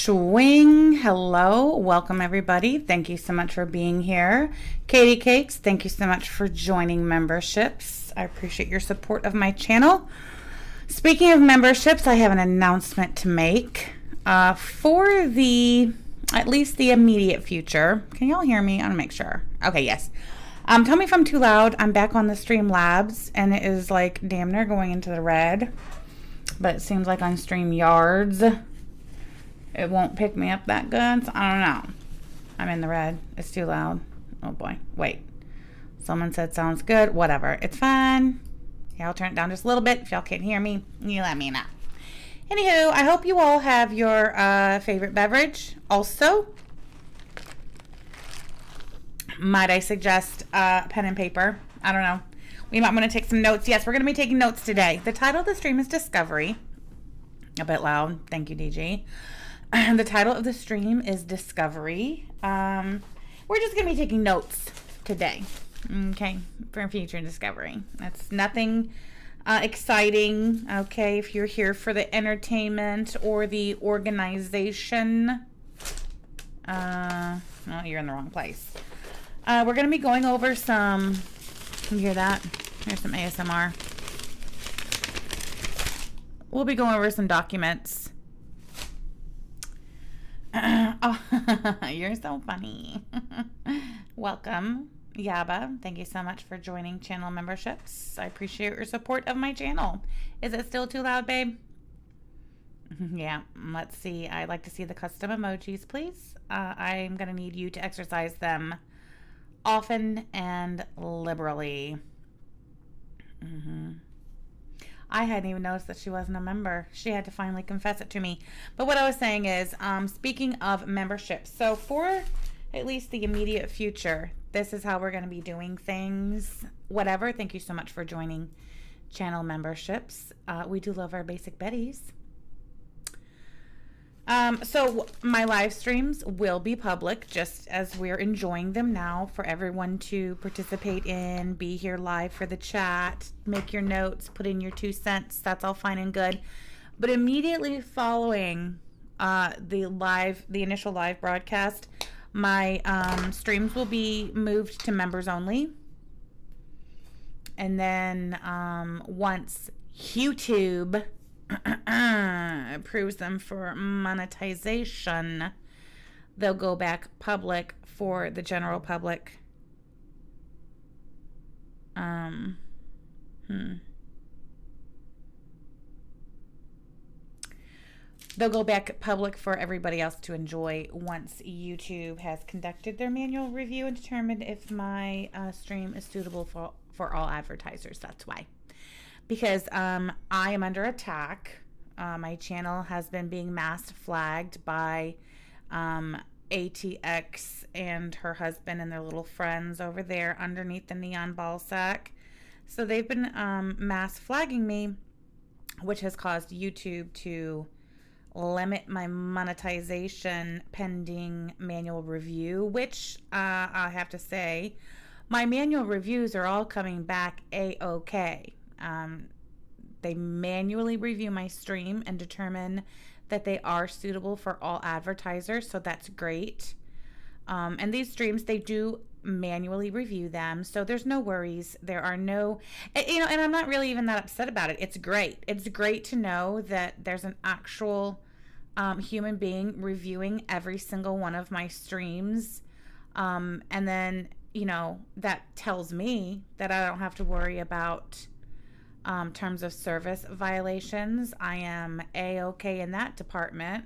Swing. Hello. Welcome, everybody. Thank you so much for being here. Katie Cakes, thank you so much for joining memberships. I appreciate your support of my channel. Speaking of memberships, I have an announcement to make for at least the immediate future. Can y'all hear me? I want to make sure. Okay, yes. Tell me if I'm too loud. I'm back on the Streamlabs, and it is like damn near going into the red. But it seems like on StreamYards, it won't pick me up that good. So I don't know. I'm in the red. It's too loud. Oh boy. Wait. Someone said sounds good. Whatever. It's fine. Yeah, I'll turn it down just a little bit. If y'all can't hear me, you let me know. Anywho, I hope you all have your favorite beverage. Also, might I suggest pen and paper? I don't know. We might want to take some notes. Yes, we're going to be taking notes today. The title of the stream is Discovery. A bit loud. Thank you, DG. The title of the stream is Discovery. We're just going to be taking notes today. Okay, for future discovery. That's nothing exciting. Okay, if you're here for the entertainment or the organization, well, you're in the wrong place. We're going to be going over some. You hear that? Here's some ASMR. We'll be going over some documents. Oh, you're so funny. Welcome, Yaba. Thank you so much for joining channel memberships. I appreciate your support of my channel. Is it still too loud, babe? Yeah, let's see. I'd like to see the custom emojis, please. I'm going to need you to exercise them often and liberally. I hadn't even noticed that she wasn't a member. She had to finally confess it to me. But what I was saying is, speaking of memberships, so for at least the immediate future, this is how we're going to be doing things. Whatever. Thank you so much for joining channel memberships. We do love our basic Bettys. So my live streams will be public, just as we're enjoying them now, for everyone to participate in, be here live for the chat, make your notes, put in your 2 cents. That's all fine and good. But immediately following the initial live broadcast, my streams will be moved to members only. And then once YouTube approves them for monetization, they'll go back public for the general public. They'll go back public for everybody else to enjoy once YouTube has conducted their manual review and determined if my stream is suitable for all advertisers. That's why. Because I am under attack. My channel has been being mass flagged by ATX and her husband and their little friends over there underneath the neon ball sack. So they've been mass flagging me, which has caused YouTube to limit my monetization pending manual review, which I have to say, my manual reviews are all coming back A-OK. They manually review my stream and determine that they are suitable for all advertisers, so that's great. And these streams, they do manually review them, so there's no worries. There are no, and I'm not really even that upset about it. It's great. It's great to know that there's an actual human being reviewing every single one of my streams. And then, that tells me that I don't have to worry about terms of service violations. I am A-OK in that department,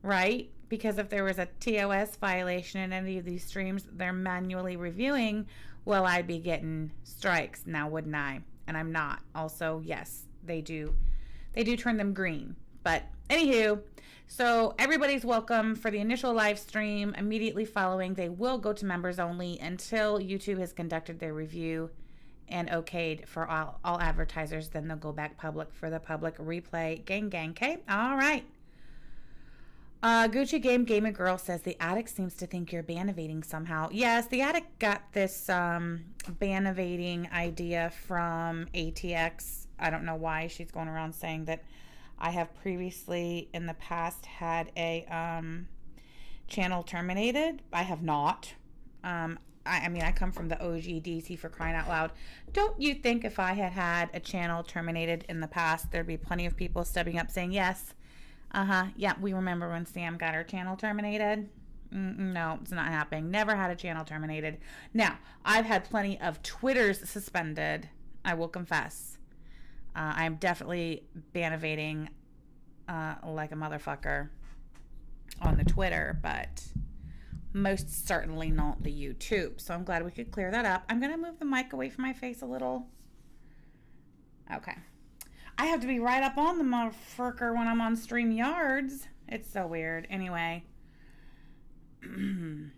right? Because if there was a TOS violation in any of these streams they're manually reviewing, well, I'd be getting strikes now, wouldn't I? And I'm not. Also, yes, they do turn them green. But anywho, so everybody's welcome for the initial live stream. Immediately following, they will go to members only until YouTube has conducted their review and okayed for all advertisers. Then they'll go back public for the public replay. Gang, okay? All right. Gucci Gamer Girl says the Attic seems to think you're ban evading somehow. Yes, the Attic got this ban evading idea from ATX. I don't know why she's going around saying that I have previously in the past had a channel terminated. I have not. I mean, I come from the OG DC, for crying out loud. Don't you think if I had had a channel terminated in the past, there'd be plenty of people stepping up saying, yes, yeah, we remember when Sam got her channel terminated? No, it's not happening. Never had a channel terminated. Now, I've had plenty of Twitters suspended, I will confess. I'm definitely bannovating like a motherfucker on the Twitter, but most certainly not the YouTube. So I'm glad we could clear that up. I'm going to move the mic away from my face a little. Okay. I have to be right up on the motherfucker when I'm on StreamYards. It's so weird. Anyway. Sam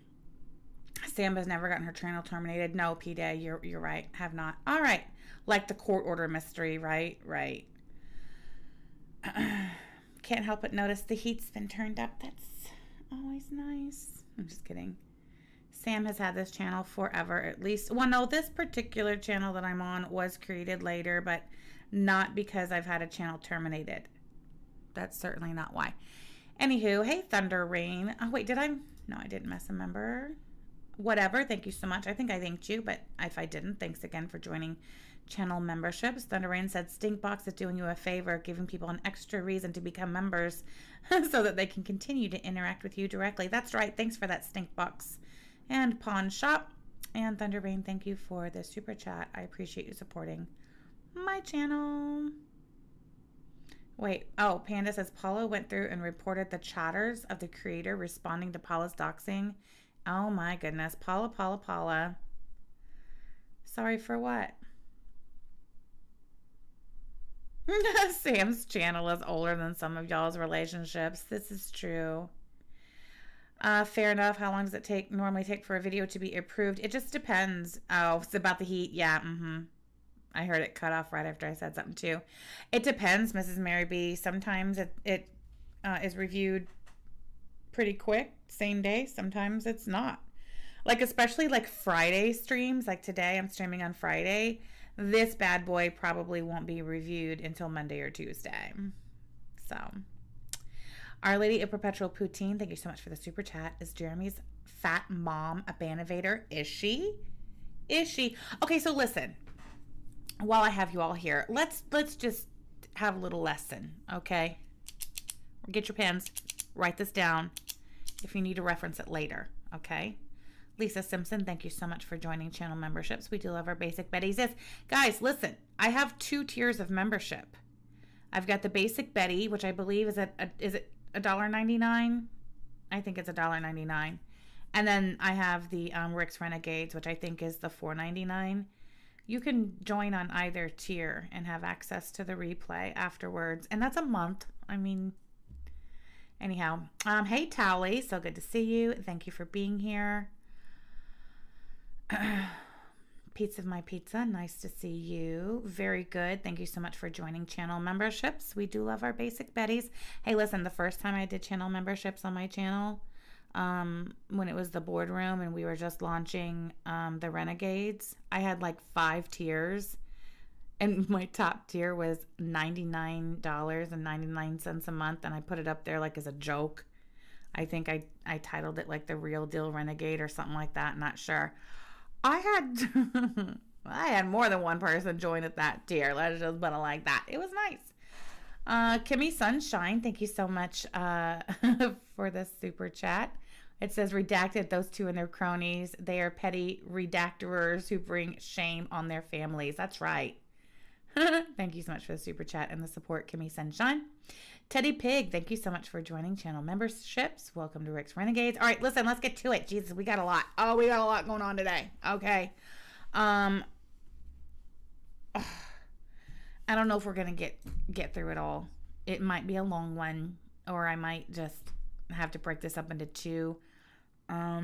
has never gotten her channel terminated. No, P-Day, you're right. Have not. All right. Like the court order mystery, right? Right. Can't help but notice the heat's been turned up. That's always nice. I'm just kidding. Sam has had this channel forever, at least. Well, no, this particular channel that I'm on was created later, but not because I've had a channel terminated. That's certainly not why. Anywho, hey, Thunder Rain. Oh, wait, did I? No, I didn't miss a member. Whatever. Thank you so much. I think I thanked you, but if I didn't, thanks again for joining channel memberships. Thunder Rain said, Stinkbox is doing you a favor, giving people an extra reason to become members so that they can continue to interact with you directly. That's right. Thanks for that, Stinkbox. And Pawn Shop. And Thunder Rain, thank you for the super chat. I appreciate you supporting my channel. Wait, oh, Panda says Paula went through and reported the chatters of the creator responding to Paula's doxing. Oh my goodness. Paula. Sorry for what? Sam's channel is older than some of y'all's relationships. This is true. Fair enough. How long does it normally take for a video to be approved? It just depends. Oh, it's about the heat. Yeah, I heard it cut off right after I said something too. It depends, Mrs. Mary B. Sometimes it is reviewed pretty quick, same day. Sometimes it's not. Like, especially like Friday streams, like today I'm streaming on Friday. This bad boy probably won't be reviewed until Monday or Tuesday. So, Our Lady of Perpetual Poutine, thank you so much for the super chat. Is Jeremy's fat mom a bannovator? Is she? Okay, so listen. While I have you all here, let's just have a little lesson, okay? Get your pens, write this down if you need to reference it later, okay? Lisa Simpson, thank you so much for joining channel memberships. We do love our basic Betty's. Yes, guys, listen, I have 2 tiers of membership. I've got the basic Betty, which I believe is it $1.99? I think it's $1.99. And then I have the Rick's Renegades, which I think is the $4.99. You can join on either tier and have access to the replay afterwards. And that's a month. I mean, anyhow. Hey, Tally. So good to see you. Thank you for being here. Pizza of my pizza. Nice to see you. Very good. Thank you so much for joining channel memberships. We do love our basic Betties. Hey, listen, the first time I did channel memberships on my channel, when it was the boardroom and we were just launching the Renegades, I had like 5 tiers, and my top tier was $99.99 a month, and I put it up there like as a joke. I think I titled it like the Real Deal Renegade or something like that. Not sure. I had more than one person join at that tier. Let's just put it like that. It was nice. Kimmy Sunshine, thank you so much for the super chat. It says, redacted, those 2 and their cronies. They are petty redactorers who bring shame on their families. That's right. Thank you so much for the super chat and the support, Kimmy Sunshine. Teddy Pig, thank you so much for joining channel memberships. Welcome to Rick's Renegades. All right, listen, let's get to it. Jesus, we got a lot. Oh, we got a lot going on today. Okay. I don't know if we're going to get through it all. It might be a long one, or I might just have to break this up into 2. I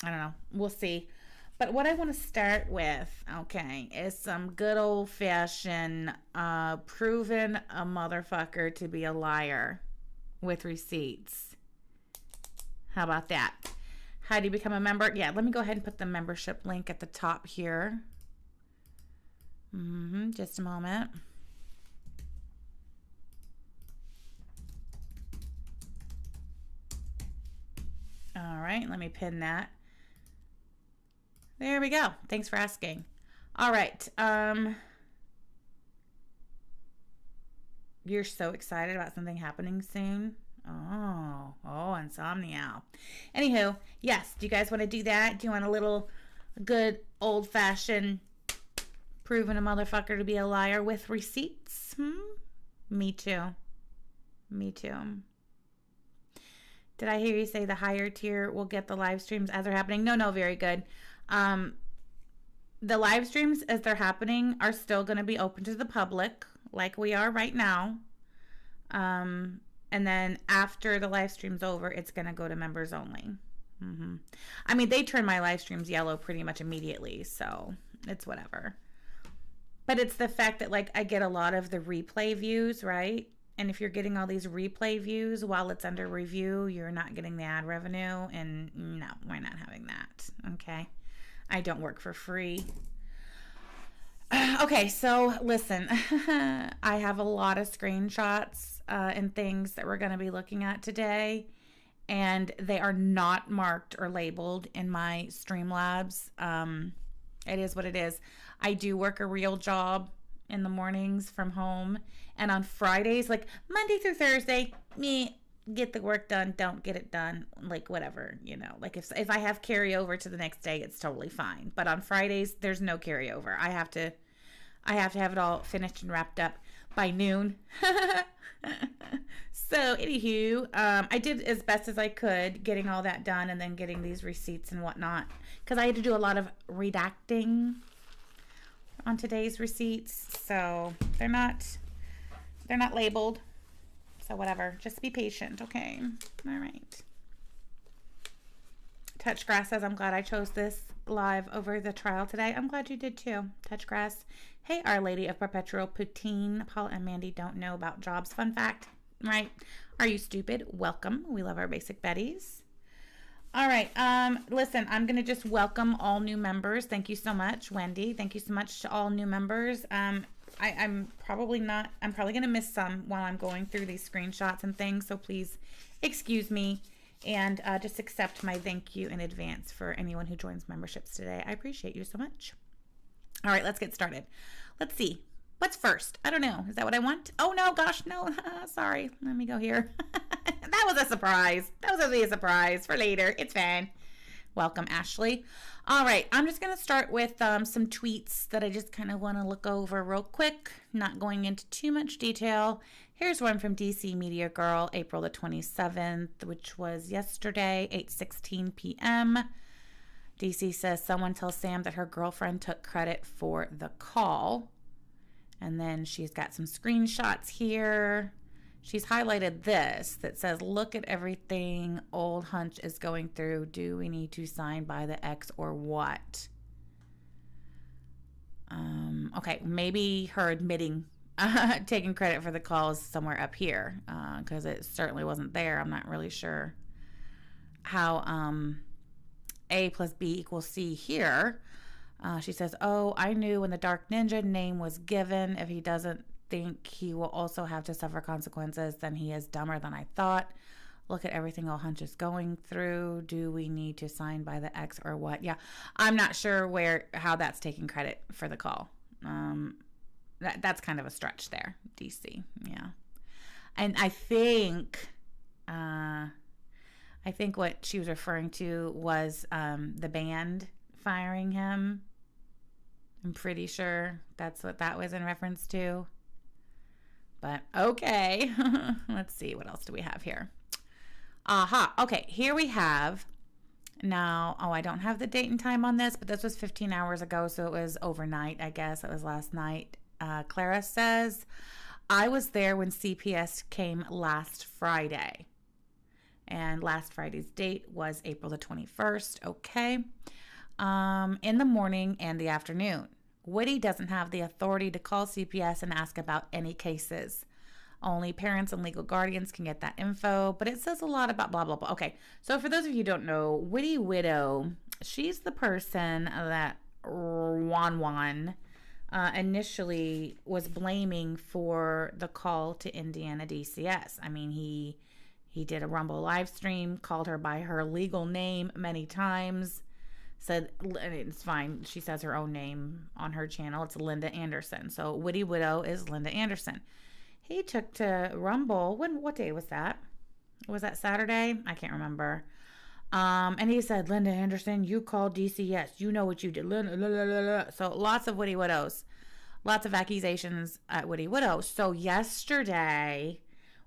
don't know. We'll see. But what I want to start with, okay, is some good old-fashioned proving a motherfucker to be a liar with receipts. How about that? How do you become a member? Yeah, let me go ahead and put the membership link at the top here. Just a moment. All right, let me pin that. There we go. Thanks for asking. All right. You're so excited about something happening soon. Oh, insomnia. Anywho, yes. Do you guys want to do that? Do you want a little good old-fashioned proving a motherfucker to be a liar with receipts? Me too. Me too. Did I hear you say the higher tier will get the live streams as they're happening? No, very good. The live streams as they're happening are still going to be open to the public like we are right now. And then after the live stream's over, it's going to go to members only. I mean, they turn my live streams yellow pretty much immediately, so it's whatever. But it's the fact that, like, I get a lot of the replay views, right? And if you're getting all these replay views while it's under review, you're not getting the ad revenue. And no, we're not having that. Okay. I don't work for free. Okay, so listen, I have a lot of screenshots and things that we're going to be looking at today. And they are not marked or labeled in my Streamlabs. It is what it is. I do work a real job in the mornings from home. And on Fridays, like Monday through Thursday, me get the work done, don't get it done, like whatever, you know. Like if I have carryover to the next day, it's totally fine. But on Fridays, there's no carryover. I have to have it all finished and wrapped up by noon. So anywho, I did as best as I could getting all that done and then getting these receipts and whatnot, because I had to do a lot of redacting on today's receipts, so they're not labeled, so whatever, just be patient. Okay, all right. Touchgrass says, I'm glad I chose this live over the trial today. I'm glad you did too, Touchgrass. Hey, Our Lady of Perpetual Poutine. Paula and Mandy don't know about jobs. Fun fact, right? Are you stupid? Welcome. We love our basic Bettys. All right. Listen, I'm going to just welcome all new members. Thank you so much, Wendy. Thank you so much to all new members. I'm probably going to miss some while I'm going through these screenshots and things. So please excuse me and just accept my thank you in advance for anyone who joins memberships today. I appreciate you so much. All right, let's get started. Let's see. What's first? I don't know. Is that what I want? Oh, no, gosh, no. Sorry. Let me go here. That was a surprise. That was going to be a surprise for later. It's fine. Welcome, Ashley. All right, I'm just going to start with some tweets that I just kind of want to look over real quick, not going into too much detail. Here's one from DC Media Girl, April the 27th, which was yesterday, 8:16 p.m. DC says, someone tells Sam that her girlfriend took credit for the call. And then she's got some screenshots here. She's highlighted this that says, look at everything old Hunch is going through. Do we need to sign by the ex or what? Okay, maybe her admitting taking credit for the call is somewhere up here, because it certainly wasn't there. I'm not really sure how A plus B equals C here. She says, oh, I knew when the Dark Ninja name was given. If he doesn't think he will also have to suffer consequences, then he is dumber than I thought. Look at everything Old Hunch is going through. Do we need to sign by the ex or what? Yeah, I'm not sure how that's taking credit for the call. That's kind of a stretch there, DC. Yeah. And I think what she was referring to was the band firing him. I'm pretty sure that's what that was in reference to. But okay. Let's see. What else do we have here? Aha. Okay. Here we have now. Oh, I don't have the date and time on this, but this was 15 hours ago. So it was overnight. I guess it was last night. Clara says, I was there when CPS came last Friday. And last Friday's date was April the 21st. Okay. In the morning and the afternoon. Woody doesn't have the authority to call CPS and ask about any cases. Only parents and legal guardians can get that info, but it says a lot about blah, blah, blah. Okay, so for those of you who don't know, Woody Widow, she's the person that Juan initially was blaming for the call to Indiana DCS. I mean, he He did a Rumble live stream, called her by her legal name many times. Said, it's fine, she says her own name on her channel. It's Linda Anderson. So Witty Widow is Linda Anderson. He took to Rumble. What day was that? Was that Saturday? I can't remember. And he said, Linda Anderson, you called DCS. You know what you did. So lots of Witty Widows. Lots of accusations at Witty Widow. So yesterday,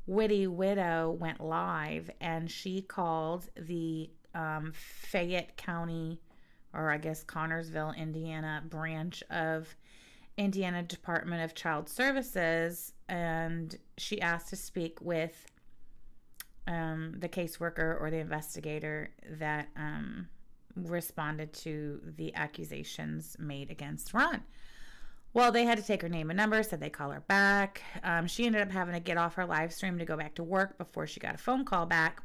Witty Widow went live and she called the Fayette County, or I guess Connorsville, Indiana branch of Indiana Department of Child Services, and she asked to speak with the caseworker or the investigator that responded to the accusations made against Ron. Well, they had to take her name and number, said they'd call her back. She ended up having to get off her live stream to go back to work before she got a phone call back.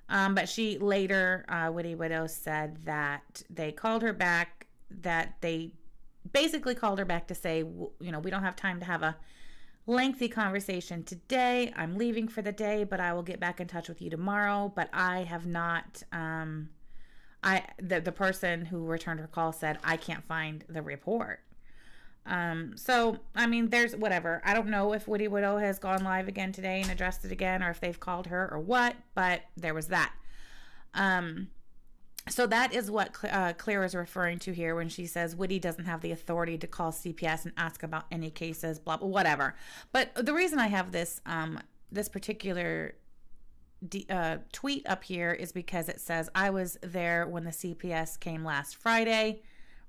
But she later, Witty Widow said that they called her back, that they basically called her back to say, you know, we don't have time to have a lengthy conversation today. I'm leaving for the day, but I will get back in touch with you tomorrow. But I have not, the person who returned her call said, I can't find the report. So, I mean, there's whatever. I don't know if Witty Widow has gone live again today and addressed it again, or if they've called her or what, but there was that. So that is what Claire is referring to here when she says Witty doesn't have the authority to call CPS and ask about any cases, blah, blah, whatever. But the reason I have this, this particular tweet up here is because it says, I was there when the CPS came last Friday.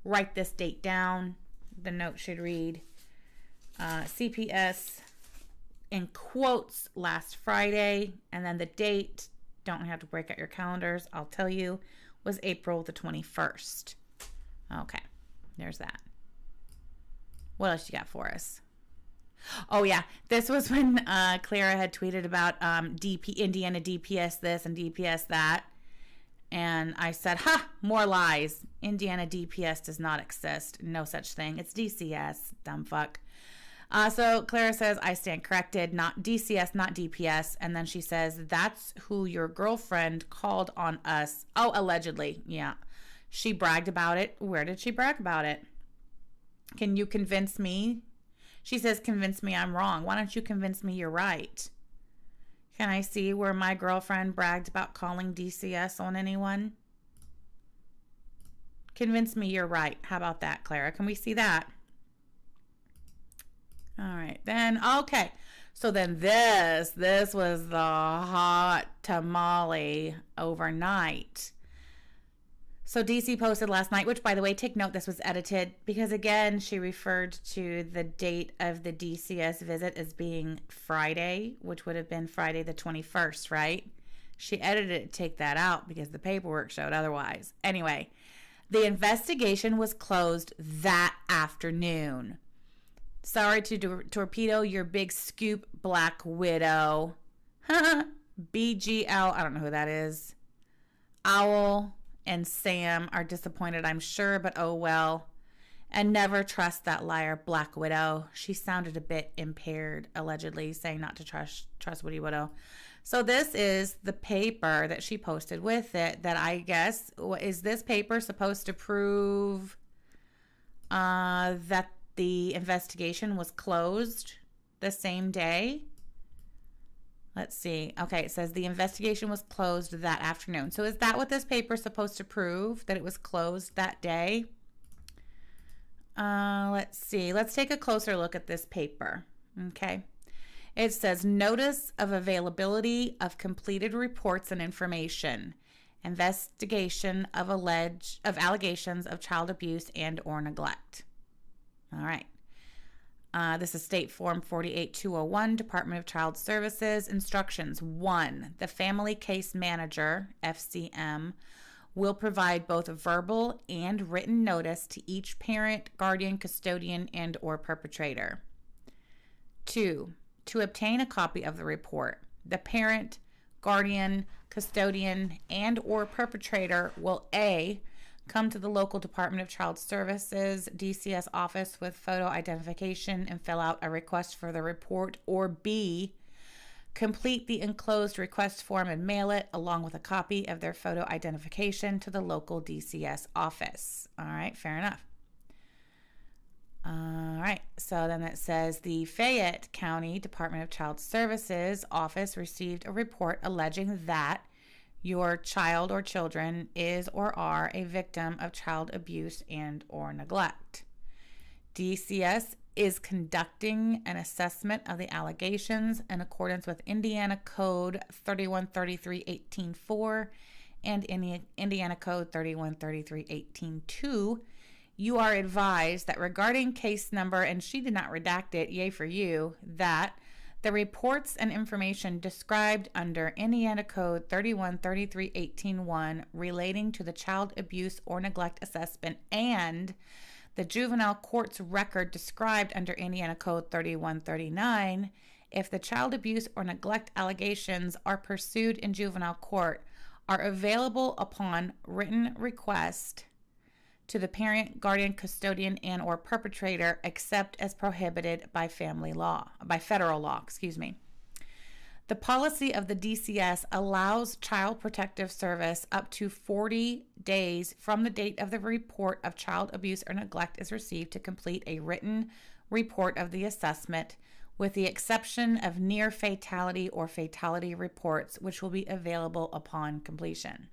Write this date down. The note should read, CPS in quotes last Friday, and then the date, don't have to break out your calendars, I'll tell you, was April the 21st. Okay, there's that. What else you got for us? Oh yeah, this was when Clara had tweeted about Indiana DPS this and DPS that. And I said, ha, more lies. Indiana DPS does not exist. No such thing. It's DCS, dumb fuck. So Clara says, I stand corrected, not DCS, not DPS. And then she says, that's who your girlfriend called on us. Oh, allegedly. Yeah. She bragged about it. Where did she brag about it? Can you convince me? She says, convince me I'm wrong. Why don't you convince me you're right? Can I see where my girlfriend bragged about calling DCS on anyone? Convince me you're right. How about that, Clara? Can we see that? All right, then, okay. So then this was the hot tamale overnight. So DC posted last night, which, by the way, take note, this was edited because, again, she referred to the date of the DCS visit as being Friday, which would have been Friday the 21st, right? She edited it to take that out because the paperwork showed otherwise. Anyway, the investigation was closed that afternoon. Sorry to torpedo your big scoop, Black Widow. BGL, I don't know who that is. Owl and Sam are disappointed, I'm sure, but oh well. And never trust that liar, Black Widow. She sounded a bit impaired, allegedly, saying not to trust Witty Widow. So this is the paper that she posted with it that I guess, is this paper supposed to prove that the investigation was closed the same day? Let's see. Okay, it says the investigation was closed that afternoon. So is that what this paper is supposed to prove, that it was closed that day? Let's see. Let's take a closer look at this paper. Okay. It says notice of availability of completed reports and information. Investigation of allegations of child abuse and or neglect. All right. This is State Form 48201, Department of Child Services. Instructions. 1. The Family Case Manager, FCM, will provide both verbal and written notice to each parent, guardian, custodian, and or perpetrator. 2. To obtain a copy of the report, the parent, guardian, custodian, and or perpetrator will A, come to the local Department of Child Services DCS office with photo identification and fill out a request for the report, or B, Complete the enclosed request form and mail it along with a copy of their photo identification to the local DCS office. All right, fair enough. All right, so then it says the Fayette County Department of Child Services office received a report alleging that your child or children is or are a victim of child abuse and or neglect. DCS is conducting an assessment of the allegations in accordance with Indiana Code 3133-18-4 and Indiana Code 3133-18-2. You are advised that regarding case number, and she did not redact it, yay for you, that the reports and information described under Indiana Code 3133-18-1 relating to the child abuse or neglect assessment and the juvenile court's record described under Indiana Code 3139, if the child abuse or neglect allegations are pursued in juvenile court, are available upon written request to the parent, guardian, custodian, and or perpetrator, except as prohibited by federal law. The policy of the DCS allows Child Protective Service up to 40 days from the date of the report of child abuse or neglect is received to complete a written report of the assessment, with the exception of near fatality or fatality reports, which will be available upon completion.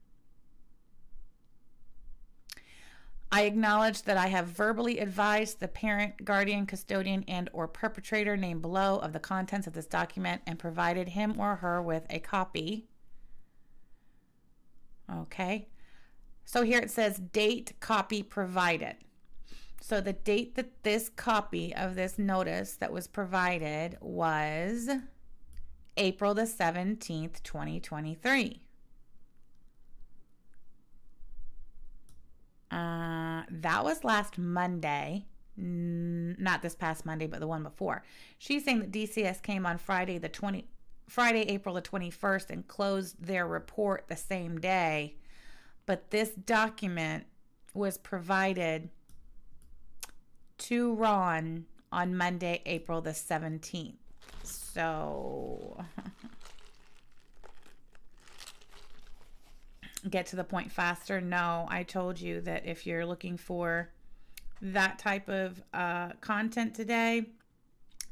I acknowledge that I have verbally advised the parent, guardian, custodian, and or perpetrator named below of the contents of this document and provided him or her with a copy. Okay. So here it says date copy provided. So the date that this copy of this notice that was provided was April the 17th, 2023. That was last Monday, not this past Monday, but the one before. She's saying that DCS came on Friday, April the 21st, and closed their report the same day. But this document was provided to Ron on Monday, April the 17th. So get to the point faster. No, I told you that if you're looking for that type of content today,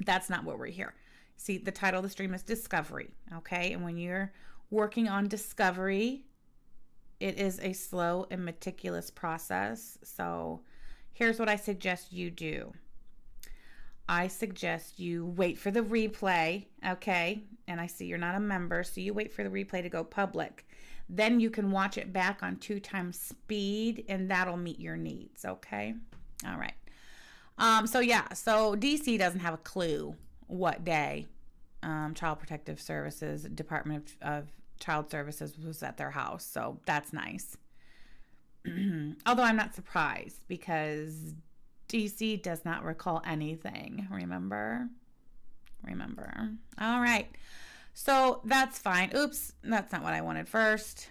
that's not what we're here. See, the title of the stream is Discovery, okay? And when you're working on discovery, it is a slow and meticulous process. So here's what I suggest you do. I suggest you wait for the replay, okay? And I see you're not a member, so you wait for the replay to go public. Then you can watch it back on 2x speed, and that'll meet your needs, okay? All right. So DC doesn't have a clue what day Child Protective Services, Department of Child Services was at their house, so that's nice. Although I'm not surprised because DC does not recall anything, remember? All right. So that's fine. Oops, that's not what I wanted first.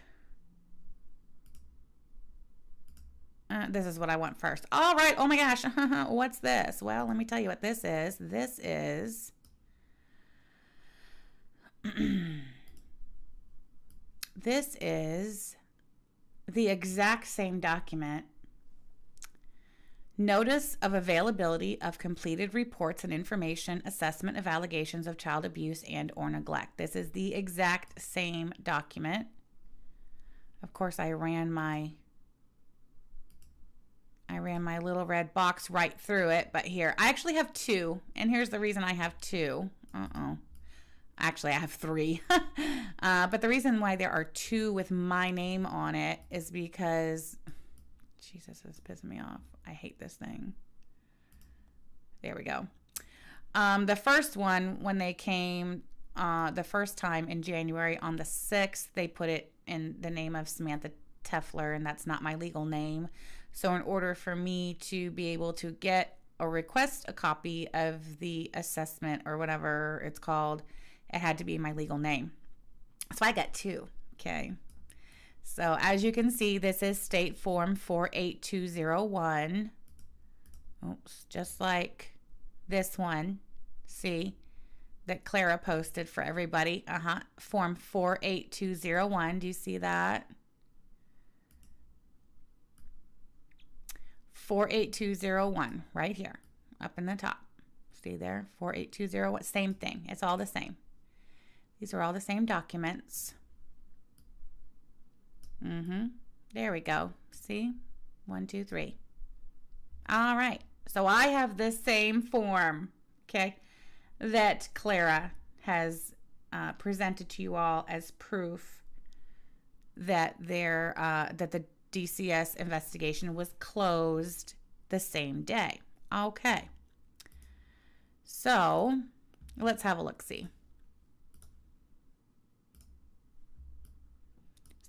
This is what I want first. All right. Oh my gosh. What's this? Well, let me tell you what this is. This is this is the exact same document. Notice of availability of completed reports and information, assessment of allegations of child abuse and or neglect. This is the exact same document. Of course, I ran my little red box right through it, but here, I actually have two, and here's the reason I have two. Actually, I have three. But the reason why there are two with my name on it is because, Jesus, this is pissing me off. I hate this thing. There we go. The first one, when they came the first time in January on the 6th, they put it in the name of Samantha Tefler, and that's not my legal name. So in order for me to be able to get or request a copy of the assessment or whatever it's called, it had to be my legal name. So I got two, okay? So as you can see, this is State Form 48201. Oops, just like this one. See, that Clara posted for everybody. Form 48201. Do you see that? 48201 right here up in the top. See there? 48201. Same thing. It's all the same. These are all the same documents. There we go. See? 1, 2, 3. All right. So I have this same form, okay, that Clara has presented to you all as proof that that the DCS investigation was closed the same day. Okay. So let's have a look-see.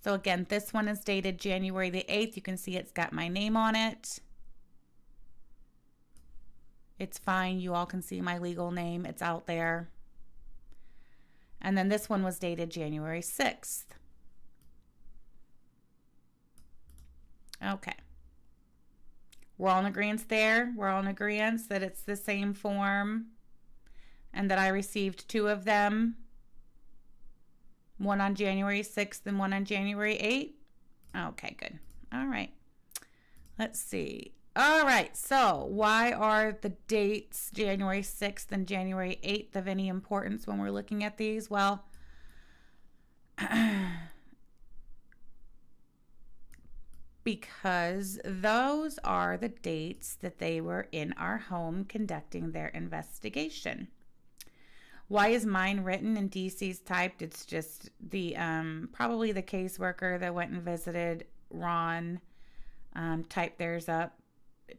So again, this one is dated January the 8th. You can see it's got my name on it. It's fine. You all can see my legal name. It's out there. And then this one was dated January 6th. Okay. We're all in agreement there. We're all in agreement that it's the same form and that I received 2 of them. One on January 6th and one on January 8th. Okay, good. All right. Let's see. All right. So why are the dates January 6th and January 8th of any importance when we're looking at these? Well, because those are the dates that they were in our home conducting their investigation. Why is mine written and DC's typed? It's just the probably the caseworker that went and visited Ron typed theirs up,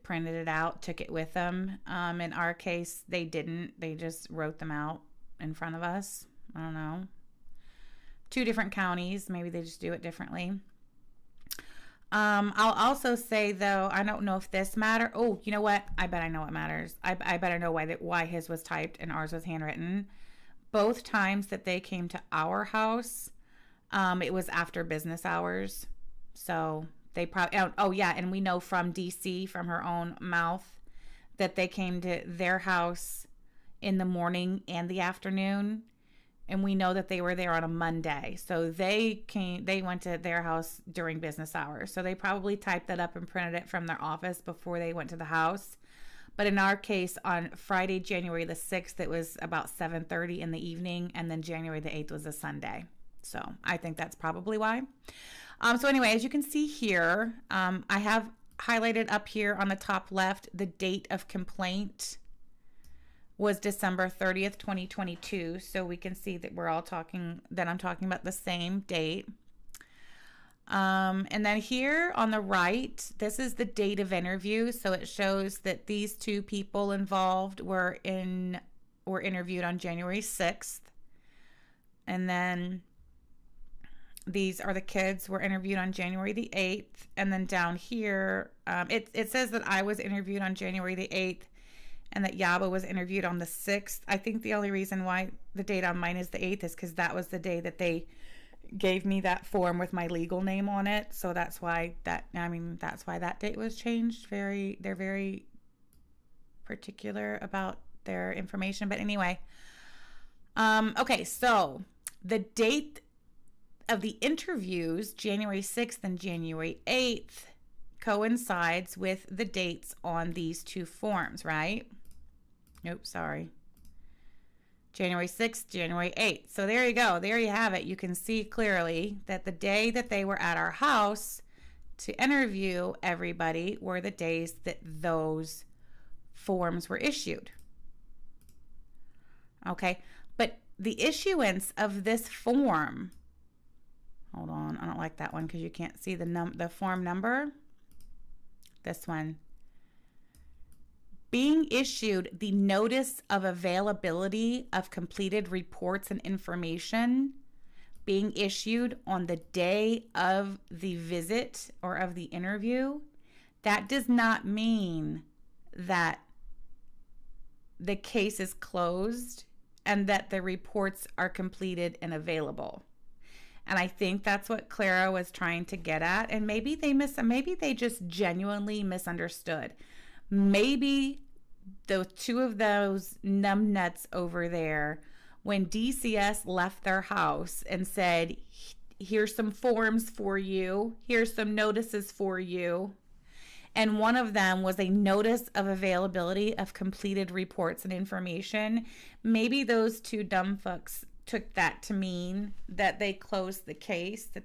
printed it out, took it with them. In our case, they didn't. They just wrote them out in front of us. I don't know. 2 different counties. Maybe they just do it differently. I'll also say, though, I don't know if this matter. Oh, you know what? I bet I know what matters. I bet I know why his was typed and ours was handwritten. Both times that they came to our house, it was after business hours. So they probably, oh yeah, and we know from DC, from her own mouth, that they came to their house in the morning and the afternoon. And we know that they were there on a Monday. So they went to their house during business hours. So they probably typed that up and printed it from their office before they went to the house. But in our case, on Friday, January the 6th, it was about 7:30 in the evening. And then January the 8th was a Sunday. So I think that's probably why. So anyway, as you can see here, I have highlighted up here on the top left, the date of complaint was December 30th, 2022. So we can see that I'm talking about the same date. And then here on the right, this is the date of interview. So it shows that these 2 people involved were interviewed on January 6th. And then these are the kids were interviewed on January the 8th. And then down here, it says that I was interviewed on January the 8th and that Yaba was interviewed on the 6th. I think the only reason why the date on mine is the 8th is because that was the day that they gave me that form with my legal name on it. So that's why that date was changed. They're very particular about their information. But anyway, okay, so the date of the interviews, January 6th and January 8th, coincides with the dates on these 2 forms, right? Nope, sorry. January 6th, January 8th. So there you go. There you have it. You can see clearly that the day that they were at our house to interview everybody were the days that those forms were issued. Okay, but the issuance of this form, hold on, I don't like that one because you can't see the form number. This one. Being issued the notice of availability of completed reports and information being issued on the day of the visit or of the interview, that does not mean that the case is closed and that the reports are completed and available. And I think that's what Clara was trying to get at. And maybe they just genuinely misunderstood. Maybe the 2 of those numbnuts over there when DCS left their house and said, here's some forms for you, here's some notices for you. And one of them was a notice of availability of completed reports and information. Maybe those two dumb fucks took that to mean that they closed the case, but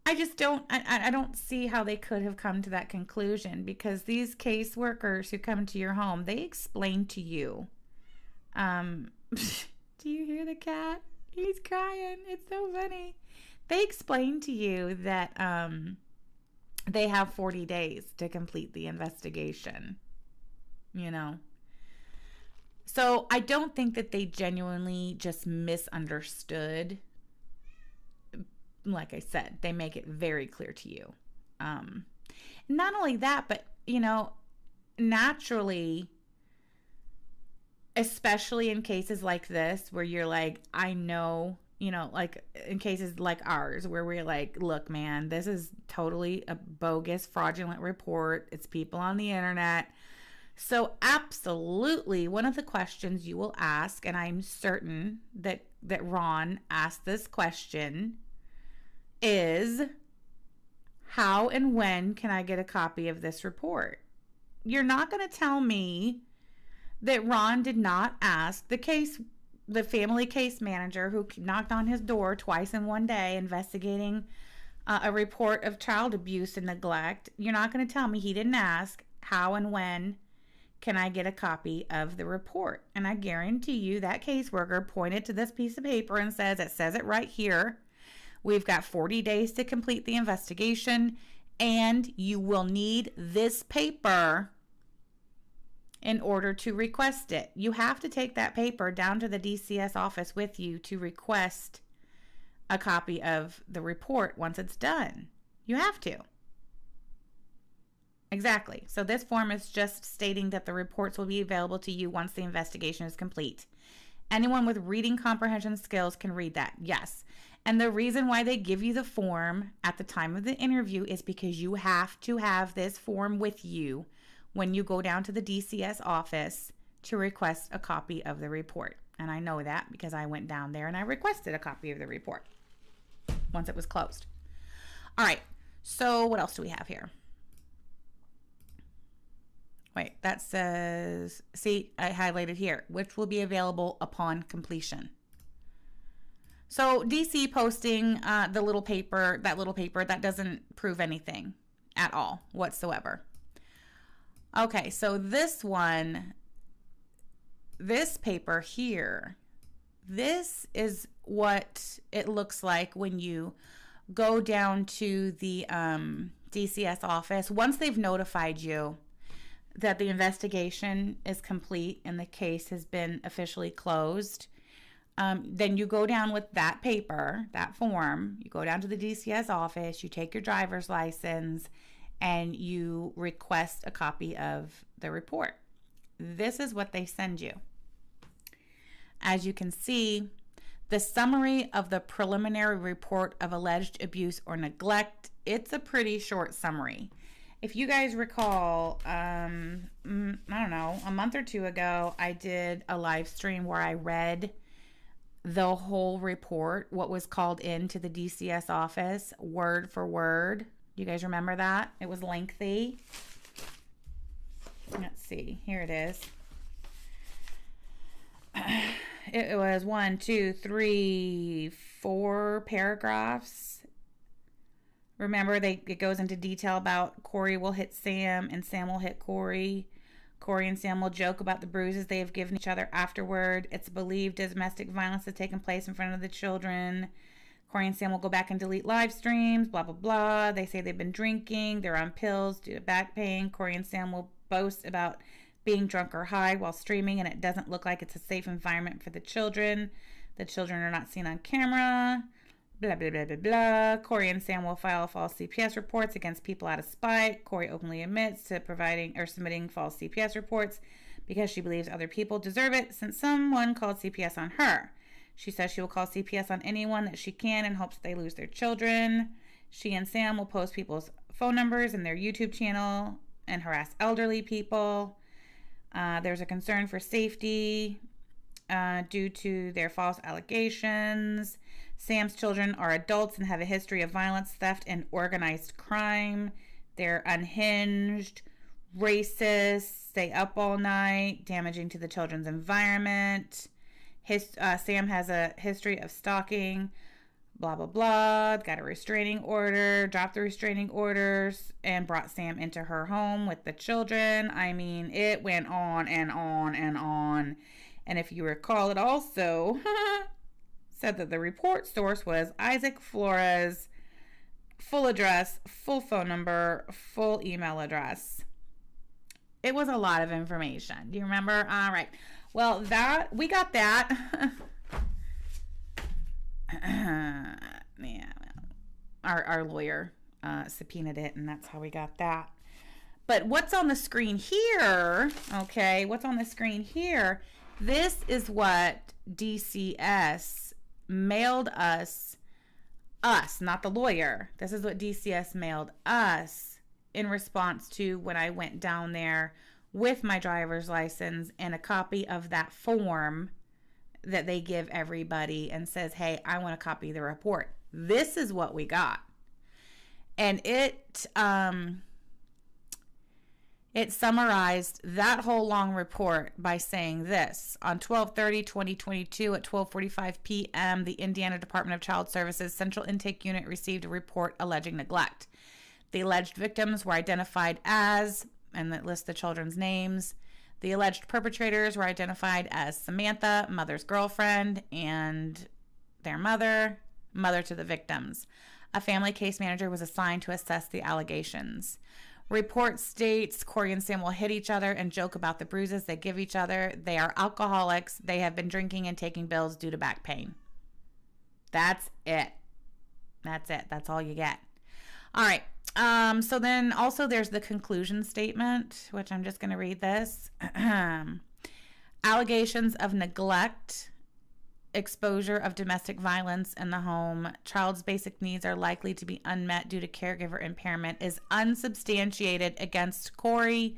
I just don't, I don't see how they could have come to that conclusion, because these caseworkers who come to your home, they explain to you, do you hear the cat? He's crying. It's so funny. They explain to you that they have 40 days to complete the investigation, So I don't think that they genuinely just misunderstood. Like I said, they make it very clear to you. Not only that, but, naturally, especially in cases like this where you're like, I know, like in cases like ours where we're like, look, man, this is totally a bogus, fraudulent report. It's people on the internet. So absolutely, one of the questions you will ask, and I'm certain that Ron asked this question, is how and when can I get a copy of this report? You're not going to tell me that Ron did not ask the family case manager who knocked on his door twice in one day investigating a report of child abuse and neglect. You're not going to tell me he didn't ask how and when can I get a copy of the report. And I guarantee you that caseworker pointed to this piece of paper and it says it right here. We've got 40 days to complete the investigation, and you will need this paper in order to request it. You have to take that paper down to the DCS office with you to request a copy of the report once it's done. You have to. Exactly. So this form is just stating that the reports will be available to you once the investigation is complete. Anyone with reading comprehension skills can read that. Yes. And the reason why they give you the form at the time of the interview is because you have to have this form with you when you go down to the DCS office to request a copy of the report. And I know that because I went down there and I requested a copy of the report once it was closed. All right. So what else do we have here? Wait, that says, see, I highlighted here, which will be available upon completion. So DC posting that little paper, that doesn't prove anything at all whatsoever. Okay, so this paper here, this is what it looks like when you go down to the DCS office. Once they've notified you that the investigation is complete and the case has been officially closed, then you go down with that paper, that form, you go down to the DCS office, you take your driver's license, and you request a copy of the report. This is what they send you. As you can see, the summary of the preliminary report of alleged abuse or neglect, it's a pretty short summary. If you guys recall, I don't know, a month or two ago, I did a live stream where I read the whole report, what was called into the DCS office, word for word. You guys remember that? It was lengthy. Let's see. Here it is. It was 1, 2, 3, 4 paragraphs. Remember, it goes into detail about Corey will hit Sam and Sam will hit Corey. Corey and Sam will joke about the bruises they have given each other afterward. It's believed domestic violence has taken place in front of the children. Corey and Sam will go back and delete live streams, blah, blah, blah. They say they've been drinking. They're on pills due to back pain. Corey and Sam will boast about being drunk or high while streaming, and it doesn't look like it's a safe environment for the children. The children are not seen on camera. Blah, blah, blah, blah, blah. Corey and Sam will file false CPS reports against people out of spite. Corey openly admits to providing or submitting false CPS reports because she believes other people deserve it since someone called CPS on her. She says she will call CPS on anyone that she can in hopes that they lose their children. She and Sam will post people's phone numbers in their YouTube channel and harass elderly people. There's a concern for safety due to their false allegations. Sam's children are adults and have a history of violence, theft, and organized crime. They're unhinged, racist, stay up all night, damaging to the children's environment. Sam has a history of stalking, blah, blah, blah. Got a restraining order, dropped the restraining orders, and brought Sam into her home with the children. I mean, it went on and on and on. And if you recall, it also said that the report source was Isaac Flores, full address, full phone number, full email address. It was a lot of information. Do you remember? All right. Well, we got that. Yeah, our lawyer subpoenaed it, and that's how we got that. But what's on the screen here? Okay, what's on the screen here? This is what DCS mailed us, not the lawyer. This is what DCS mailed us in response to when I went down there with my driver's license and a copy of that form that they give everybody and says, hey, I want a copy of the report. This is what we got. And it summarized that whole long report by saying this: on 12/30/2022 at 12:45 p.m., the Indiana Department of Child Services Central Intake Unit received a report alleging neglect. The alleged victims were identified as, and it lists the children's names. The alleged perpetrators were identified as Samantha, mother's girlfriend, and their mother to the victims. A family case manager was assigned to assess the allegations. Report states Corey and Sam will hit each other and joke about the bruises they give each other. They are alcoholics. They have been drinking and taking pills due to back pain. That's it. That's it. That's all you get. All right. So then also there's the conclusion statement, which I'm just going to read this. Allegations of neglect, exposure of domestic violence in the home, child's basic needs are likely to be unmet due to caregiver impairment, is unsubstantiated against Corey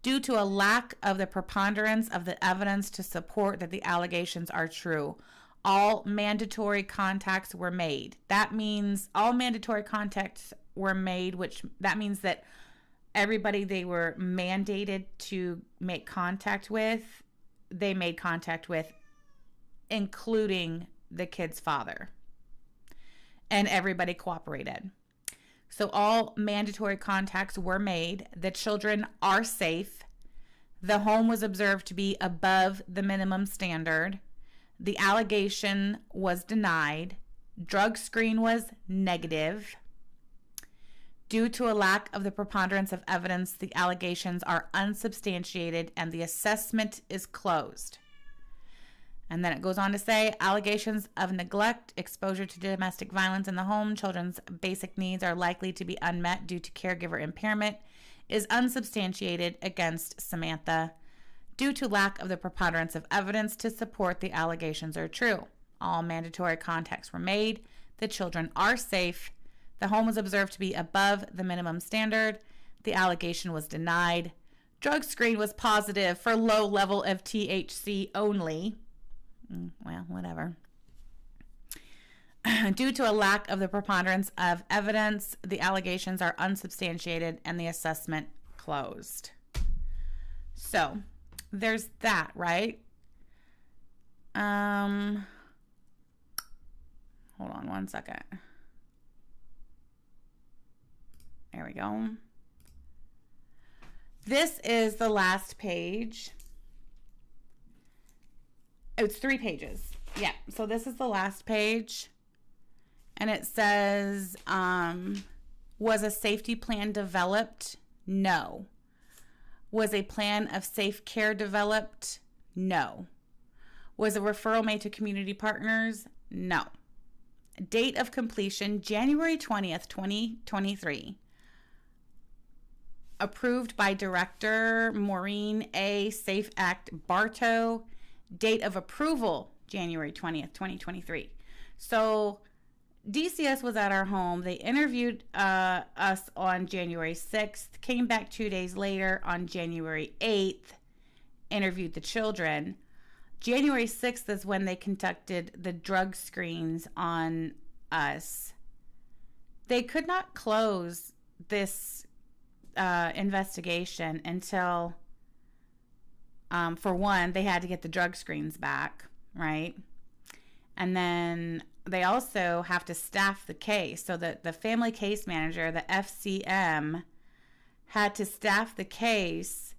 due to a lack of the preponderance of the evidence to support that the allegations are true. All mandatory contacts were made. That means all mandatory contacts were made, which that means that everybody they were mandated to make contact with, they made contact with, including the kid's father. And everybody cooperated. So all mandatory contacts were made. The children are safe. The home was observed to be above the minimum standard. The allegation was denied. Drug screen was negative. Due to a lack of the preponderance of evidence, the allegations are unsubstantiated and the assessment is closed. And then it goes on to say, allegations of neglect, exposure to domestic violence in the home, children's basic needs are likely to be unmet due to caregiver impairment, is unsubstantiated against Samantha due to lack of the preponderance of evidence to support the allegations are true. All mandatory contacts were made. The children are safe. The home was observed to be above the minimum standard. The allegation was denied. Drug screen was positive for low level of THC only. Well, whatever. Due to a lack of the preponderance of evidence, the allegations are unsubstantiated and the assessment closed. So, there's that, right? Hold on one second. There we go. This is the last page. It's 3 pages. Yeah, so this is the last page. And it says, was a safety plan developed? No. Was a plan of safe care developed? No. Was a referral made to community partners? No. Date of completion, January 20th, 2023. Approved by Director Maureen A. Safe Act Bartow. Date of approval, January 20th, 2023. So DCS was at our home. They interviewed us on January 6th, came back 2 days later on January 8th, interviewed the children. January 6th is when they conducted the drug screens on us. They could not close this investigation until, for one, they had to get the drug screens back, right? And then they also have to staff the case. So that the family case manager, the FCM, had to staff the case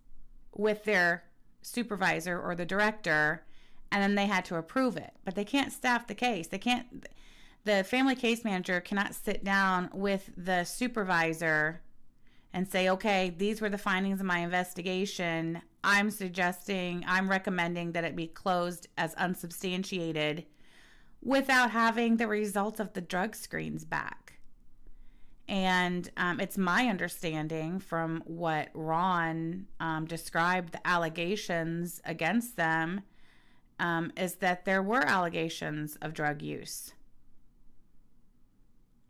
with their supervisor or the director, and then they had to approve it. But they can't staff the case. The family case manager cannot sit down with the supervisor and say, okay, these were the findings of my investigation. I'm recommending that it be closed as unsubstantiated, without having the results of the drug screens back. And it's my understanding from what Ron described the allegations against them, is that there were allegations of drug use.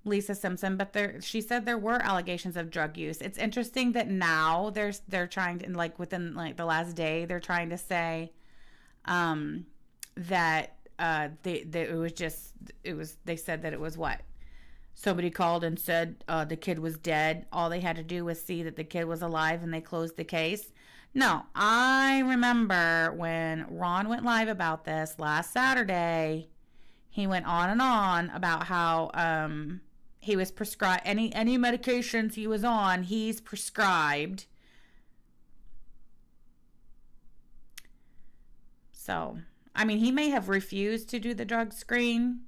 Lisa Simpson, but she said there were allegations of drug use. It's interesting that now they're trying to, like, within like the last day, they're trying to say that they said that it was what? Somebody called and said the kid was dead. All they had to do was see that the kid was alive and they closed the case. No, I remember when Ron went live about this last Saturday, he went on and on about how he was prescribed any medications he was on, he's prescribed. So, I mean, he may have refused to do the drug screen.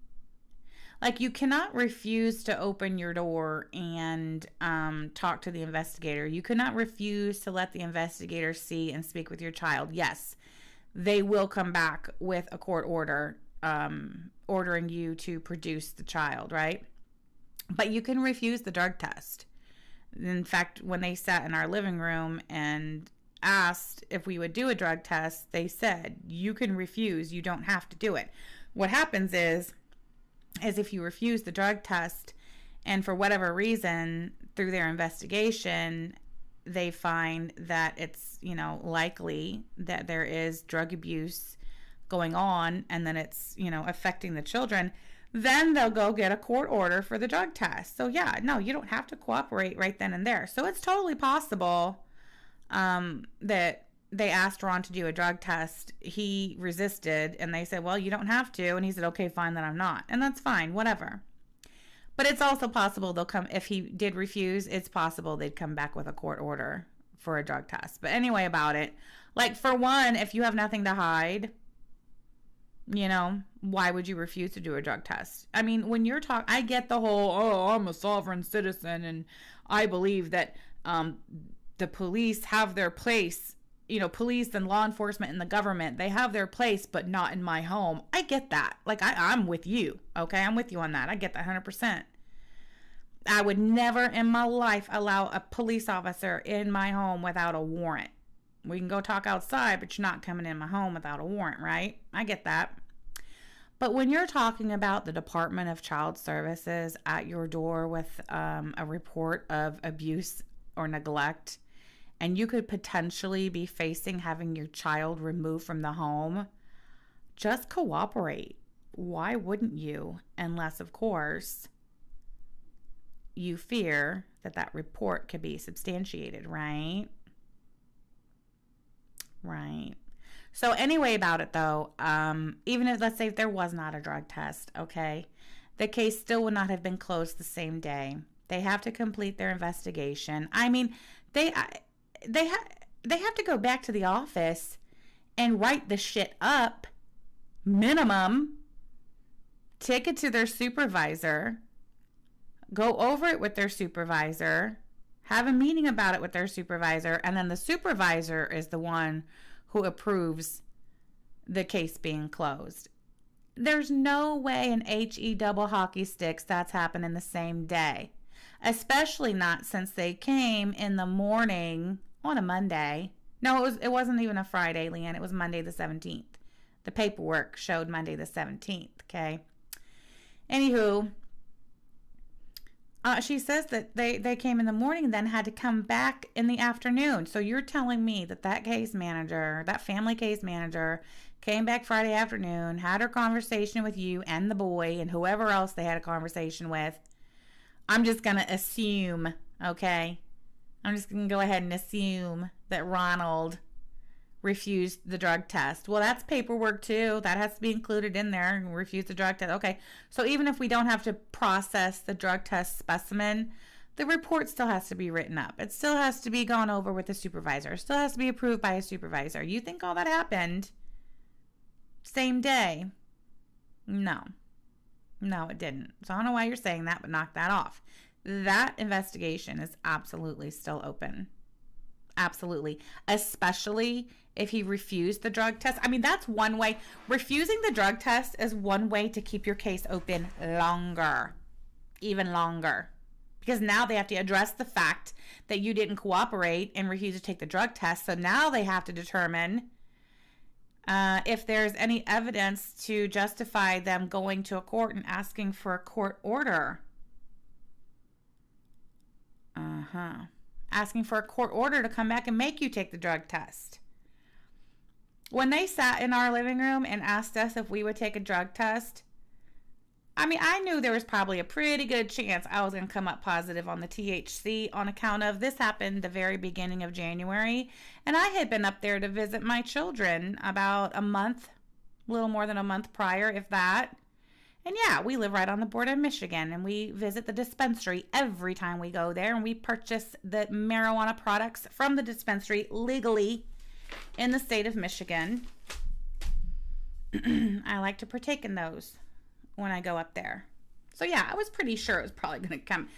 Like, you cannot refuse to open your door and talk to the investigator. You cannot refuse to let the investigator see and speak with your child. Yes, they will come back with a court order ordering you to produce the child, right? But you can refuse the drug test. In fact, when they sat in our living room and asked if we would do a drug test, they said, you can refuse, you don't have to do it. What happens is if you refuse the drug test and for whatever reason through their investigation they find that it's, likely that there is drug abuse going on and then it's, affecting the children, then they'll go get a court order for the drug test. So yeah, no, you don't have to cooperate right then and there. So it's totally possible that they asked Ron to do a drug test. He resisted and they said, well, you don't have to. And he said, okay, fine, then I'm not. And that's fine, whatever. But it's also possible they'll come, if he did refuse, it's possible they'd come back with a court order for a drug test. But anyway, about it, like, for one, if you have nothing to hide, why would you refuse to do a drug test? I mean, when you're talking, I get the whole, I'm a sovereign citizen and I believe that the police have their place, police and law enforcement and the government, they have their place, but not in my home. I get that. Like, I'm with you. Okay. I'm with you on that. I get that 100%. I would never in my life allow a police officer in my home without a warrant. We can go talk outside, but you're not coming in my home without a warrant, right? I get that. But when you're talking about the Department of Child Services at your door with a report of abuse or neglect, and you could potentially be facing having your child removed from the home, just cooperate. Why wouldn't you? Unless, of course, you fear that report could be substantiated, right? Right. So anyway about it though, even if, let's say if there was not a drug test, okay, the case still would not have been closed the same day. They have to complete their investigation. I mean, they have to go back to the office and write the shit up, minimum, take it to their supervisor, go over it with their supervisor, have a meeting about it with their supervisor, and then the supervisor is the one who approves the case being closed. There's no way in HE double hockey sticks that's happened in the same day, especially not since they came in the morning on a Monday. No, it wasn't even a Friday, Leanne. It was Monday the 17th. The paperwork showed Monday the 17th, okay? Anywho, She says that they came in the morning and then had to come back in the afternoon. So you're telling me that case manager, that family case manager, came back Friday afternoon, had her conversation with you and the boy and whoever else they had a conversation with. I'm just going to assume, okay? I'm just going to go ahead and assume that Ronald refused the drug test. Well, that's paperwork too. That has to be included in there. Refused the drug test. Okay. So even if we don't have to process the drug test specimen, the report still has to be written up. It still has to be gone over with the supervisor. It still has to be approved by a supervisor. You think all that happened same day? No. No, it didn't. So I don't know why you're saying that, but knock that off. That investigation is absolutely still open. Absolutely. Especially if he refused the drug test. I mean, that's one way. Refusing the drug test is one way to keep your case open longer. Even longer. Because now they have to address the fact that you didn't cooperate and refuse to take the drug test. So now they have to determine if there's any evidence to justify them going to a court and asking for a court order. Asking for a court order to come back and make you take the drug test. When they sat in our living room and asked us if we would take a drug test, I mean, I knew there was probably a pretty good chance I was going to come up positive on the THC on account of this happened the very beginning of January. And I had been up there to visit my children about a month, a little more than a month prior, if that. And yeah, we live right on the border of Michigan, and we visit the dispensary every time we go there, and we purchase the marijuana products from the dispensary legally in the state of Michigan. I like to partake in those when I go up there. So yeah, I was pretty sure it was probably going to come.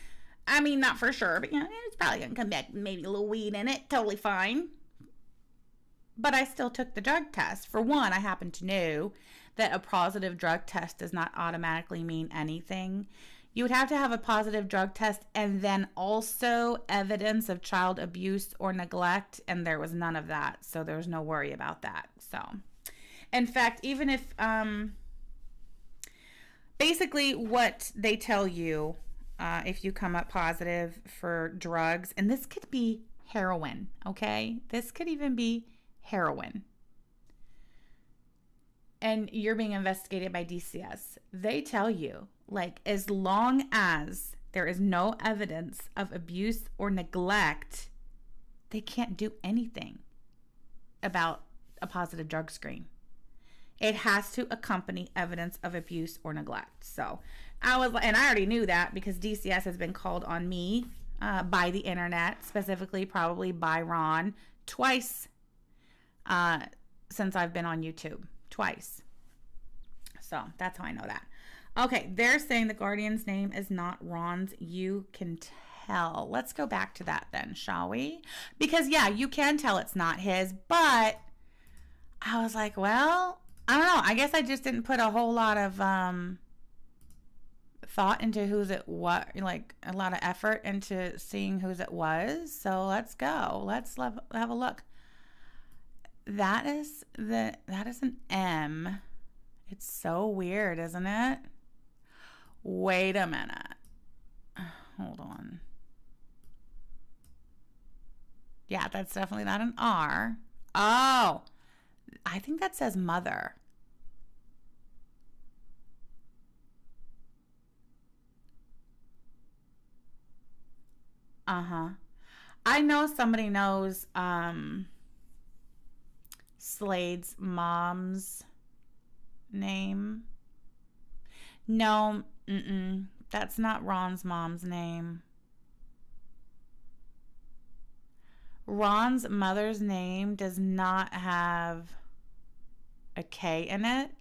I mean, not for sure, but it's probably going to come back with maybe a little weed in it. Totally fine. But I still took the drug test. For one, I happen to know that a positive drug test does not automatically mean anything. You would have to have a positive drug test and then also evidence of child abuse or neglect, and there was none of that, so there's no worry about that. So, in fact, even if basically what they tell you if you come up positive for drugs, and this could be heroin, okay? This could even be heroin. And you're being investigated by DCS. They tell you, like, as long as there is no evidence of abuse or neglect, they can't do anything about a positive drug screen. It has to accompany evidence of abuse or neglect. So I already knew that because DCS has been called on me by the internet, specifically probably by Ron, twice since I've been on YouTube. Twice. So that's how I know that. Okay, they're saying the guardian's name is not Ron's. You can tell. Let's go back to that then, shall we? Because yeah, you can tell it's not his, but I was like, well, I don't know. I guess I just didn't put a whole lot of thought into whose it was, like a lot of effort into seeing whose it was. So let's go. Let's have a look. That is an M. It's so weird, isn't it? Wait a minute. Hold on. Yeah, that's definitely not an R. Oh, I think that says mother. I know somebody knows Slade's mom's name. No, that's not Ron's mom's name. Ron's mother's name does not have a K in it.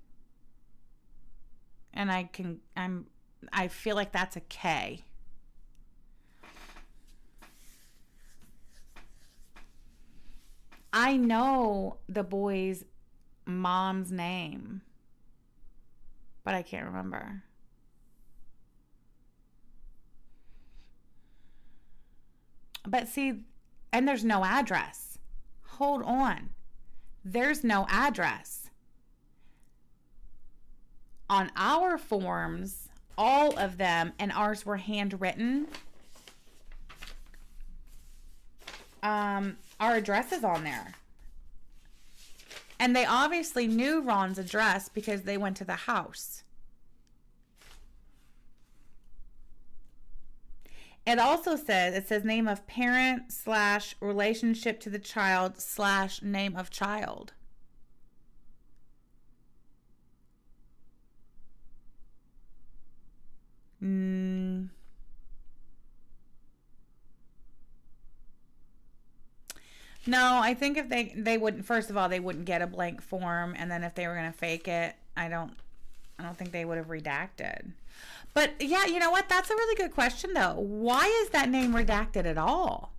And I feel like that's a K. I know the boy's mom's name, but I can't remember. But see, and there's no address. Hold on. There's no address. On our forms, all of them, and ours were handwritten, our address is on there. And they obviously knew Ron's address because they went to the house. It also says, it says name of parent / relationship to the child / name of child. No, I think if they wouldn't, first of all, they wouldn't get a blank form, and then if they were going to fake it, I don't think they would have redacted. But yeah, you know what? That's a really good question though. Why is that name redacted at all?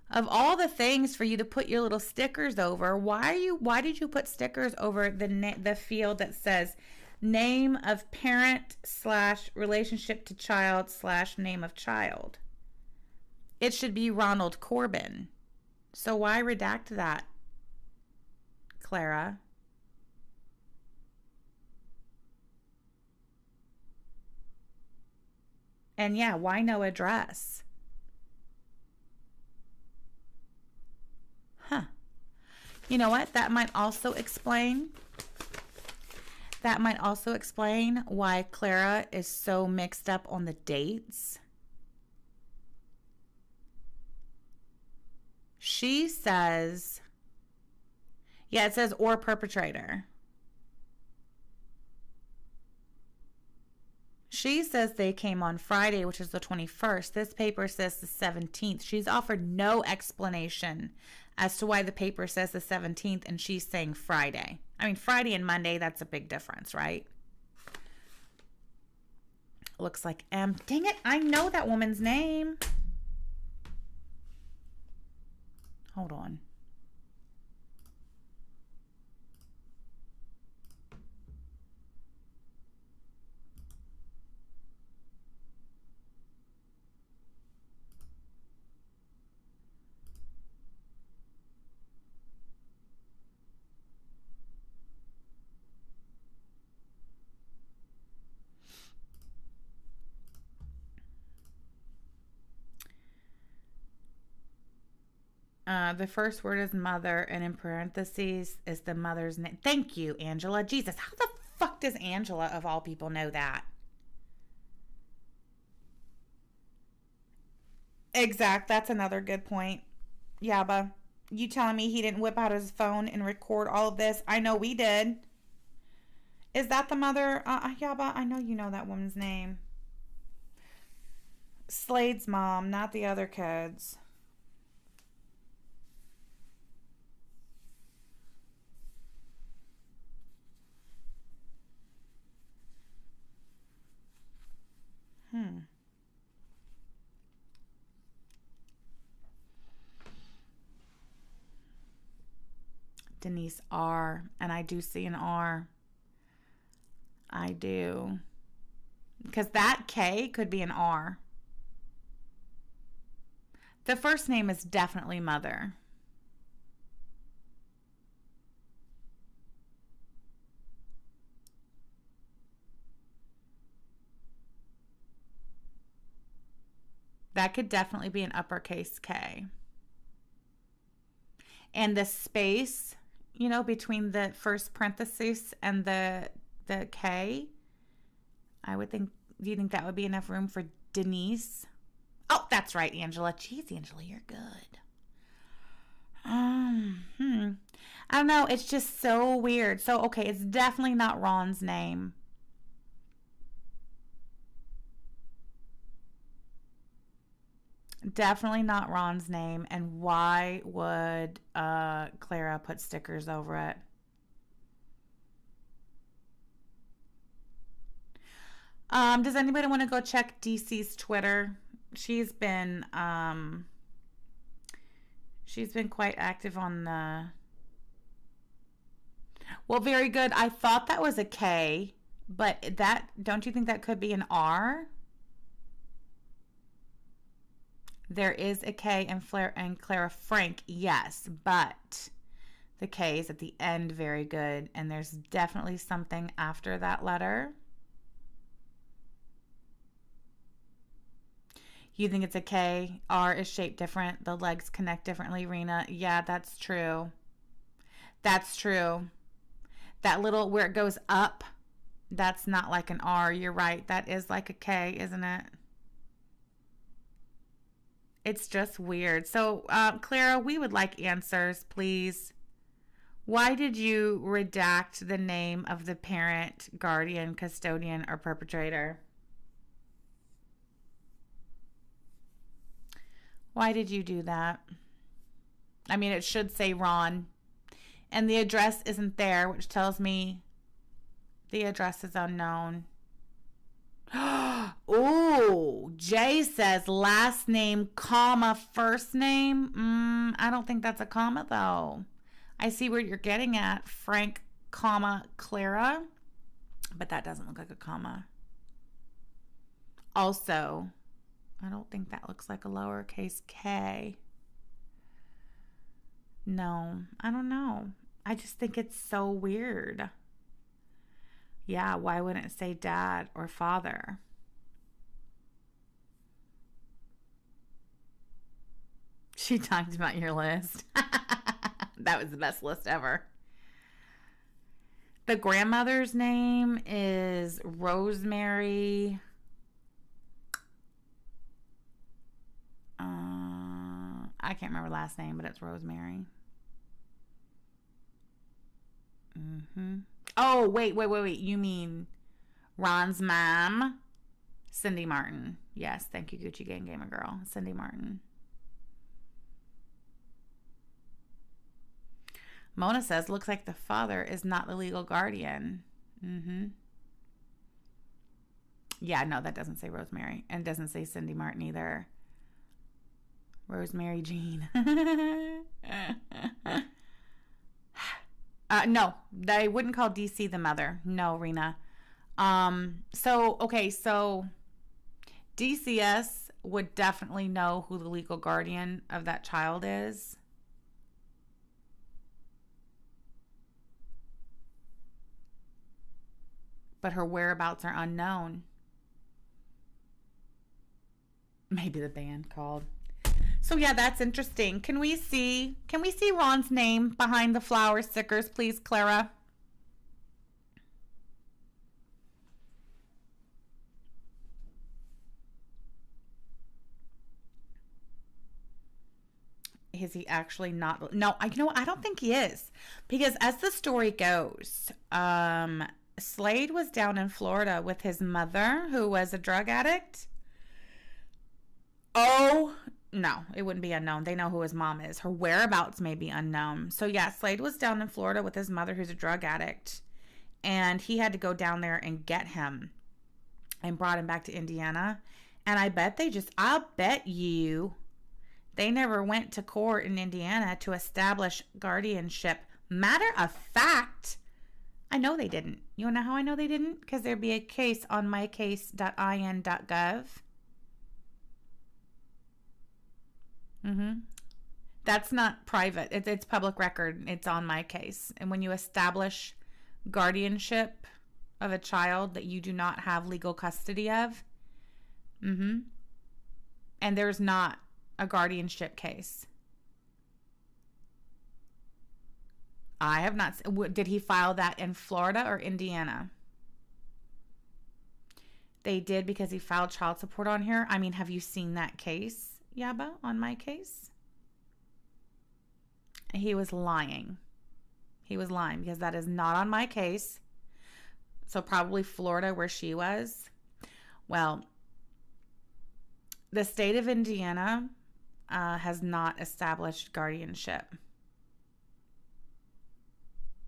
Of all the things for you to put your little stickers over, why did you put stickers over the field that says name of parent / relationship to child / name of child? It should be Ronald Corbin. So why redact that, Clara? And yeah, why no address? Huh. You know what? That might also explain why Clara is so mixed up on the dates. She says, yeah, it says or perpetrator. She says they came on Friday, which is the 21st. This paper says the 17th. She's offered no explanation as to why the paper says the 17th and she's saying Friday. I mean, Friday and Monday, that's a big difference, right? Looks like M. Dang it, I know that woman's name. Hold on. The first word is mother, and in parentheses is the mother's name. Thank you, Angela. Jesus, how the fuck does Angela, of all people, know that? Exact. That's another good point. Yaba, you telling me he didn't whip out his phone and record all of this? I know we did. Is that the mother? Yaba, I know you know that woman's name. Slade's mom, not the other kids. Denise R. And I do see an R. I do. Because that K could be an R. The first name is definitely mother. That could definitely be an uppercase K. And the space, you know, between the first parenthesis and the K, I would think, do you think that would be enough room for Denise? Oh, that's right, Angela. Jeez, Angela, you're good. I don't know. It's just so weird. So, okay, it's definitely not Ron's name. Definitely not Ron's name. And why would Clara put stickers over it? Does anybody want to go check DC's Twitter? She's been quite active on the... Well, very good. I thought that was a K, but that, don't you think that could be an R? There is a K in Clara Frank, yes, but the K is at the end, very good, and there's definitely something after that letter. You think it's a K? R is shaped different. The legs connect differently, Rena. Yeah, that's true. That's true. That little, where it goes up, that's not like an R. You're right. That is like a K, isn't it? It's just weird. So, Clara, we would like answers, please. Why did you redact the name of the parent, guardian, custodian, or perpetrator? Why did you do that? I mean, it should say Ron. And the address isn't there, which tells me the address is unknown. Oh, Jay says last name, comma, first name. I don't think that's a comma, though. I see where you're getting at, Frank, comma, Clara. But that doesn't look like a comma. Also, I don't think that looks like a lowercase k. No, I don't know. I just think it's so weird. Yeah, why wouldn't it say dad or father? She talked about your list. That was the best list ever. The grandmother's name is Rosemary. I can't remember last name, but it's Rosemary. Oh, wait. You mean Ron's mom? Cindy Martin. Yes, thank you, Gucci Gang Gamer Girl. Cindy Martin. Mona says, looks like the father is not the legal guardian. Yeah, no, that doesn't say Rosemary. And doesn't say Cindy Martin either. Rosemary Jean. No, they wouldn't call DC the mother. No, Rena. So DCS would definitely know who the legal guardian of that child is. But her whereabouts are unknown. Maybe the band called. So yeah, that's interesting. Can we see Ron's name behind the flower stickers, please, Clara? Is he actually not? No, I don't think he is. Because as the story goes, Slade was down in Florida with his mother, who was a drug addict. Oh, no, it wouldn't be unknown. They know who his mom is. Her whereabouts may be unknown. So yeah, Slade was down in Florida with his mother, who's a drug addict. And he had to go down there and get him and brought him back to Indiana. And I'll bet you they never went to court in Indiana to establish guardianship. Matter of fact, I know they didn't. You want to know how I know they didn't? Because there'd be a case on mycase.in.gov. That's not private. It's public record. It's on my case. And when you establish guardianship of a child that you do not have legal custody of, and there's not a guardianship case. I have not. Did he file that in Florida or Indiana? They did, because he filed child support on here. I mean, have you seen that case? Yaba, on my case? He was lying. He was lying, because that is not on my case. So probably Florida, where she was. Well, the state of Indiana has not established guardianship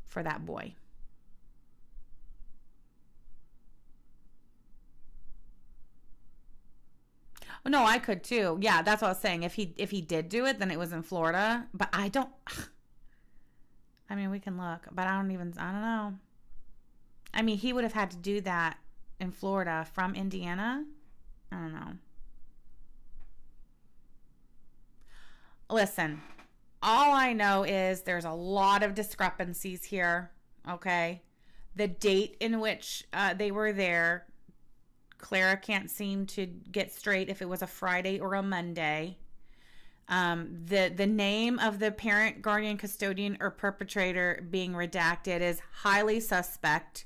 for that boy. No, I could too. Yeah, that's what I was saying. If he did do it, then it was in Florida. But I don't. I mean, we can look, but I don't know. I mean, he would have had to do that in Florida from Indiana. I don't know. Listen, all I know is there's a lot of discrepancies here. Okay, the date in which they were there Clara can't seem to get straight if it was a Friday or a Monday. The name of the parent, guardian, custodian, or perpetrator being redacted is highly suspect.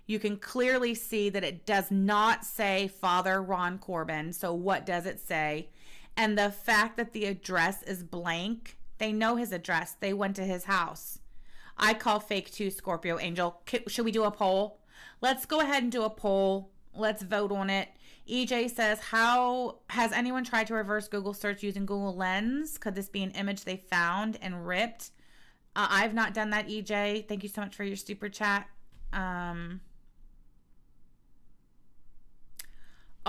You can clearly see that it does not say Father Ron Corbin. So what does it say? And the fact that the address is blank, they know his address. They went to his house. I call fake too, Scorpio Angel. Should we do a poll? Let's go ahead and do a poll. Let's vote on it. EJ says, how has anyone tried to reverse Google search using Google Lens? Could this be an image they found and ripped? I've not done that, EJ. Thank you so much for your super chat.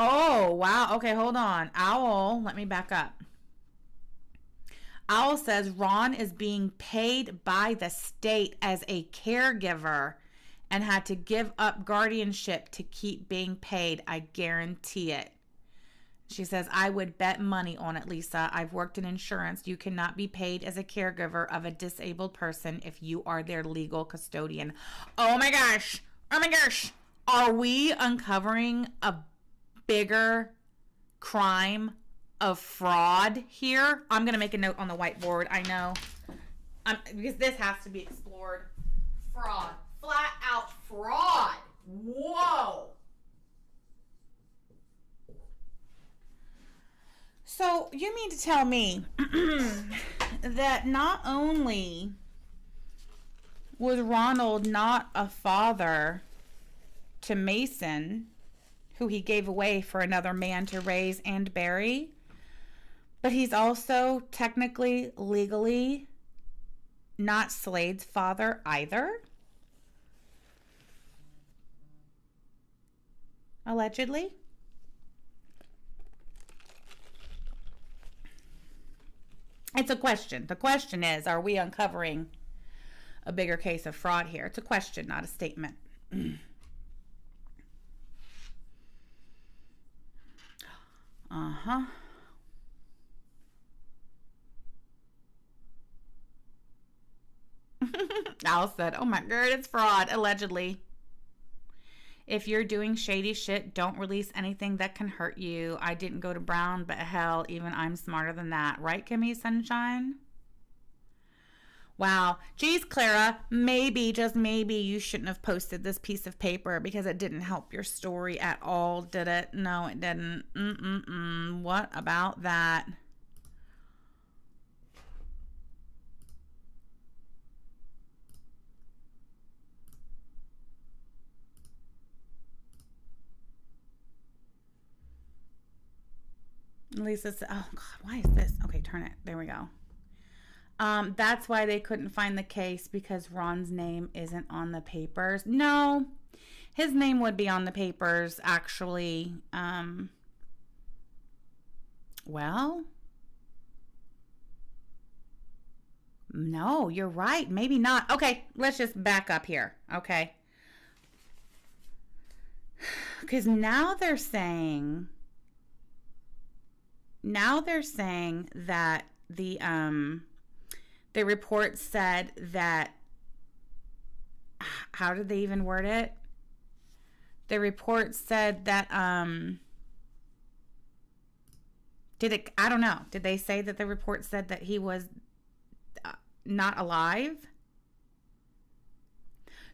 Oh, wow. Okay, hold on. Owl, let me back up. Owl says Ron is being paid by the state as a caregiver and had to give up guardianship to keep being paid. I guarantee it. She says, I would bet money on it, Lisa. I've worked in insurance. You cannot be paid as a caregiver of a disabled person if you are their legal custodian. Oh my gosh. Oh my gosh. Are we uncovering a bigger crime of fraud here? I'm going to make a note on the whiteboard. I know. Because this has to be explored. Fraud. Flat out fraud. Whoa. So you mean to tell me that not only was Ronald not a father to Mason, who he gave away for another man to raise and bury, but he's also technically, legally not Slade's father either? Allegedly. It's a question. The question is, are we uncovering a bigger case of fraud here? It's a question, not a statement. Uh-huh. Al said, oh my god, it's fraud, allegedly. If you're doing shady shit, don't release anything that can hurt you. I didn't go to Brown, but hell, even I'm smarter than that. Right, Kimmy Sunshine? Wow. Geez, Clara, maybe, just maybe, you shouldn't have posted this piece of paper because it didn't help your story at all, did it? No, it didn't. What about that? Lisa said, oh God, why is this? Okay, turn it. There we go. That's why they couldn't find the case, because Ron's name isn't on the papers. No, his name would be on the papers, actually. Well, no, you're right. Maybe not. Okay, let's just back up here. Okay. Because now they're saying that the report said that, how did they even word it? The report said that, I don't know. Did they say that the report said that he was not alive?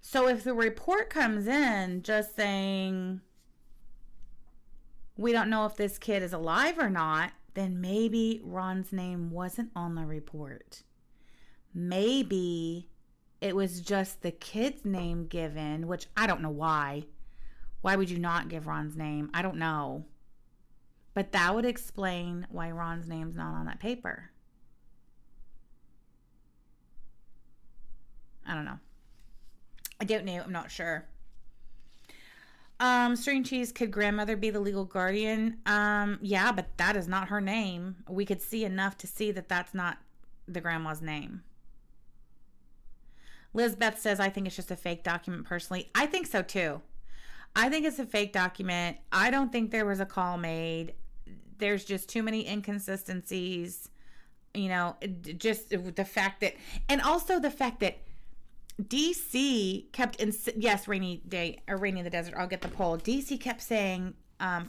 So if the report comes in just saying, we don't know if this kid is alive or not, then maybe Ron's name wasn't on the report. Maybe it was just the kid's name given, which I don't know why. Why would you not give Ron's name? I don't know. But that would explain why Ron's name's not on that paper. I don't know. I don't know. I'm not sure. String Cheese, could grandmother be the legal guardian? Yeah, but that is not her name. We could see enough to see that that's not the grandma's name. Lizbeth says, I think it's just a fake document personally. I think so too. I think it's a fake document. I don't think there was a call made. There's just too many inconsistencies. You know, just the fact that, and also the fact that DC kept, yes, Rainy Day, or Rainy in the Desert, I'll get the poll. DC kept saying,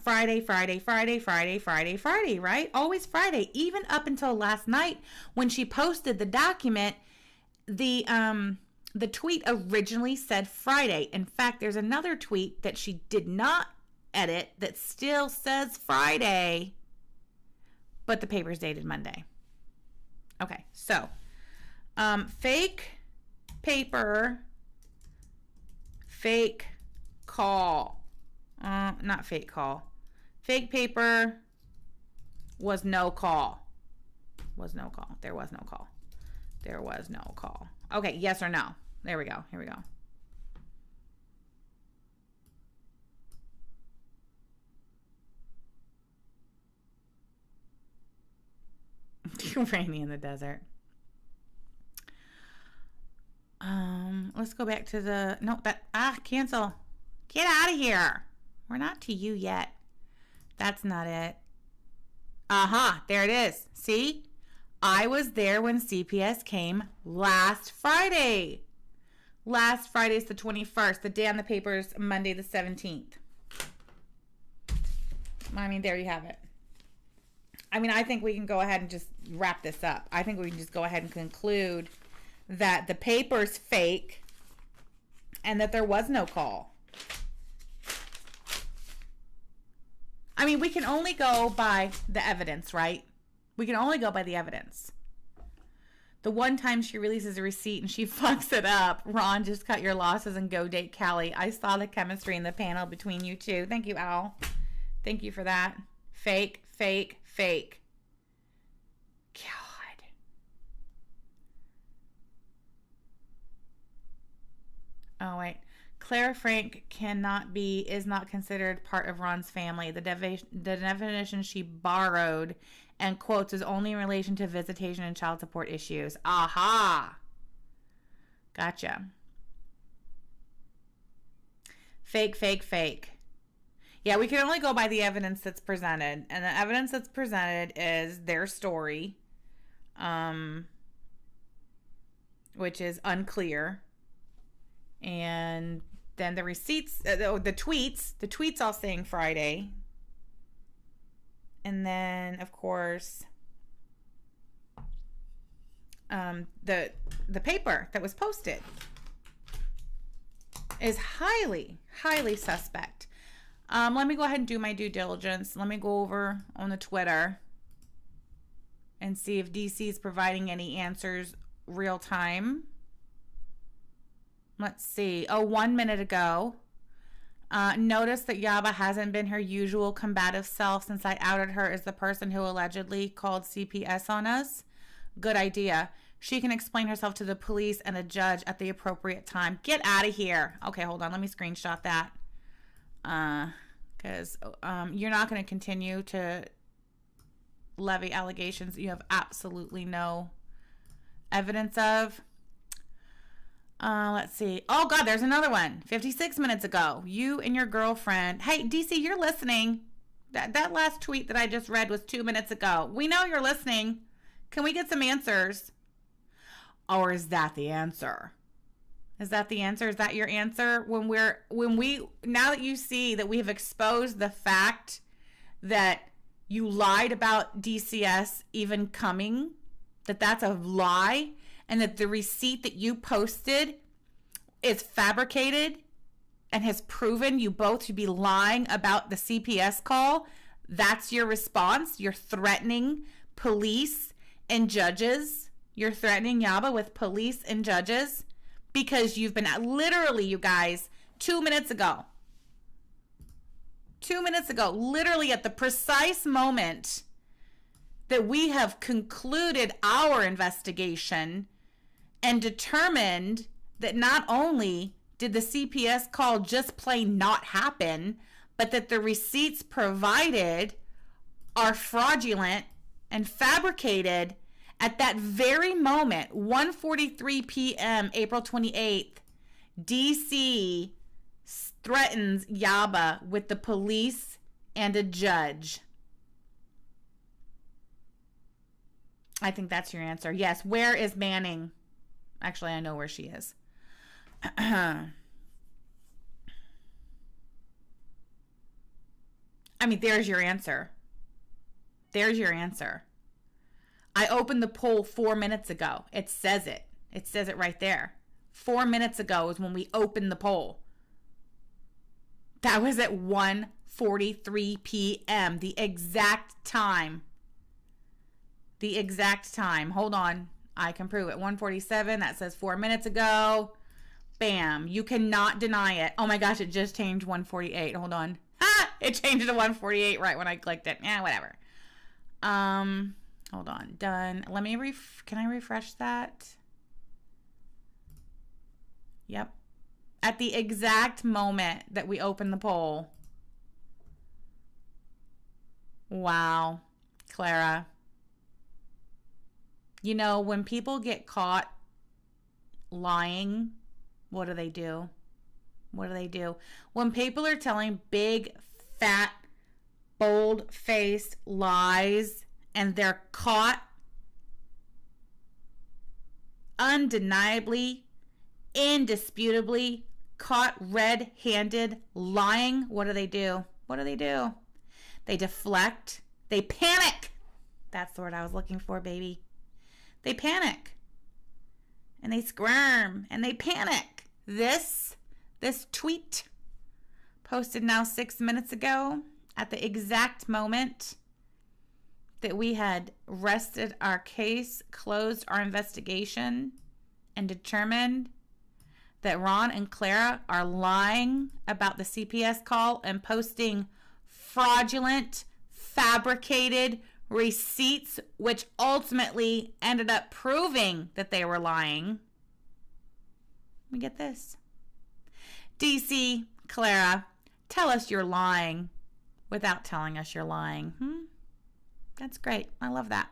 Friday, Friday, Friday, Friday, Friday, Friday, right? Always Friday. Even up until last night when she posted the document, the tweet originally said Friday. In fact, there's another tweet that she did not edit that still says Friday, but the paper's dated Monday. Okay, so fake paper, fake call. Not fake call. Fake paper was no call. Was no call. There was no call. There was no call. Okay, yes or no? There we go. Here we go. Rainy in the desert. Let's go back to the cancel. Get out of here. We're not to you yet. That's not it. Aha, there it is. See? I was there when CPS came last Friday. Last Friday's the 21st. The day on the paper's Monday the 17th. I mean, there you have it. I mean, I think we can go ahead and just wrap this up. I think we can just go ahead and conclude that the paper's fake and that there was no call. I mean, we can only go by the evidence, right? We can only go by the evidence. The one time she releases a receipt and she fucks it up, Ron, just cut your losses and go date Callie. I saw the chemistry in the panel between you two. Thank you, Al. Thank you for that. Fake, fake, fake. God. Oh, wait. Claire Frank is not considered part of Ron's family. The definition she borrowed and quotes is only in relation to visitation and child support issues. Aha! Gotcha. Fake, fake, fake. Yeah, we can only go by the evidence that's presented. And the evidence that's presented is their story, which is unclear. And then the receipts, the tweets all saying Friday. And then, of course, the paper that was posted is highly, highly suspect. Let me go ahead and do my due diligence. Let me go over on the Twitter and see if DC is providing any answers real time. Let's see. 1 minute ago. Notice that Yaba hasn't been her usual combative self since I outed her as the person who allegedly called CPS on us. Good idea. She can explain herself to the police and a judge at the appropriate time. Get out of here. Okay, hold on. Let me screenshot that. Because you're not going to continue to levy allegations you have absolutely no evidence of. Let's see. Oh, God, there's another one. 56 minutes ago. You and your girlfriend. Hey, DC, you're listening. That last tweet that I just read was 2 minutes ago. We know you're listening. Can we get some answers? Or is that the answer? Is that the answer? Is that your answer? Now that you see that we have exposed the fact that you lied about DCS even coming, that's a lie, and that the receipt that you posted is fabricated and has proven you both to be lying about the CPS call, that's your response? You're threatening police and judges? You're threatening Yaba with police and judges? Because you've been literally, you guys, 2 minutes ago, literally at the precise moment that we have concluded our investigation and determined that not only did the CPS call just plain not happen, but that the receipts provided are fraudulent and fabricated. At that very moment, 1:43 p.m., April 28th, DC threatens Yaba with the police and a judge. I think that's your answer. Yes. Where is Manning? Actually, I know where she is. I mean, there's your answer. There's your answer. I opened the poll 4 minutes ago. It says it. It says it right there. 4 minutes ago is when we opened the poll. That was at 1:43 p.m. The exact time. The exact time. Hold on. I can prove it. 1:47. That says 4 minutes ago. Bam. You cannot deny it. Oh my gosh, it just changed 1:48. Hold on. It changed to 1:48 right when I clicked it. Yeah, whatever. Hold on. Done. Let me can I refresh that? Yep. At the exact moment that we opened the poll. Wow. Clara. You know, when people get caught lying, what do they do? What do they do? When people are telling big, fat, bold-faced lies and they're caught, undeniably, indisputably caught red-handed lying, what do they do? What do they do? They deflect. They panic. That's the word I was looking for, baby. They panic. And they squirm. And they panic. This tweet, posted now 6 minutes ago, at the exact moment that we had rested our case, closed our investigation, and determined that Ron and Clara are lying about the CPS call and posting fraudulent, fabricated receipts, which ultimately ended up proving that they were lying. We get this. DC, Clara, tell us you're lying without telling us you're lying. That's great. I love that.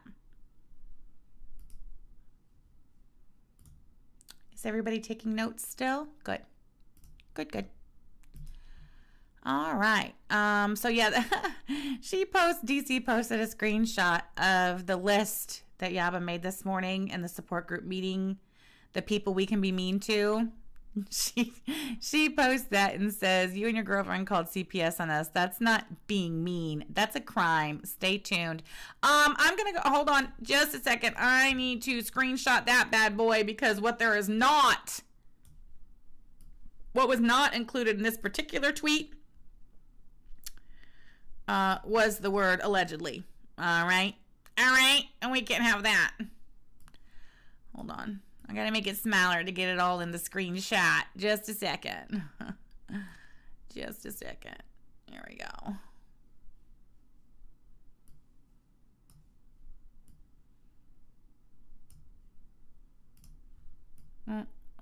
Is everybody taking notes still? Good. Good. All right. So yeah, DC posted a screenshot of the list that Yaba made this morning in the support group meeting, the people we can be mean to. She posts that and says, you and your girlfriend called CPS on us. That's not being mean. That's a crime. Stay tuned. I'm going to go, hold on just a second. I need to screenshot that bad boy because what was not included in this particular tweet was the word allegedly. All right. And we can't have that. Hold on. I gotta make it smaller to get it all in the screenshot. Just a second. Just a second. Here we go.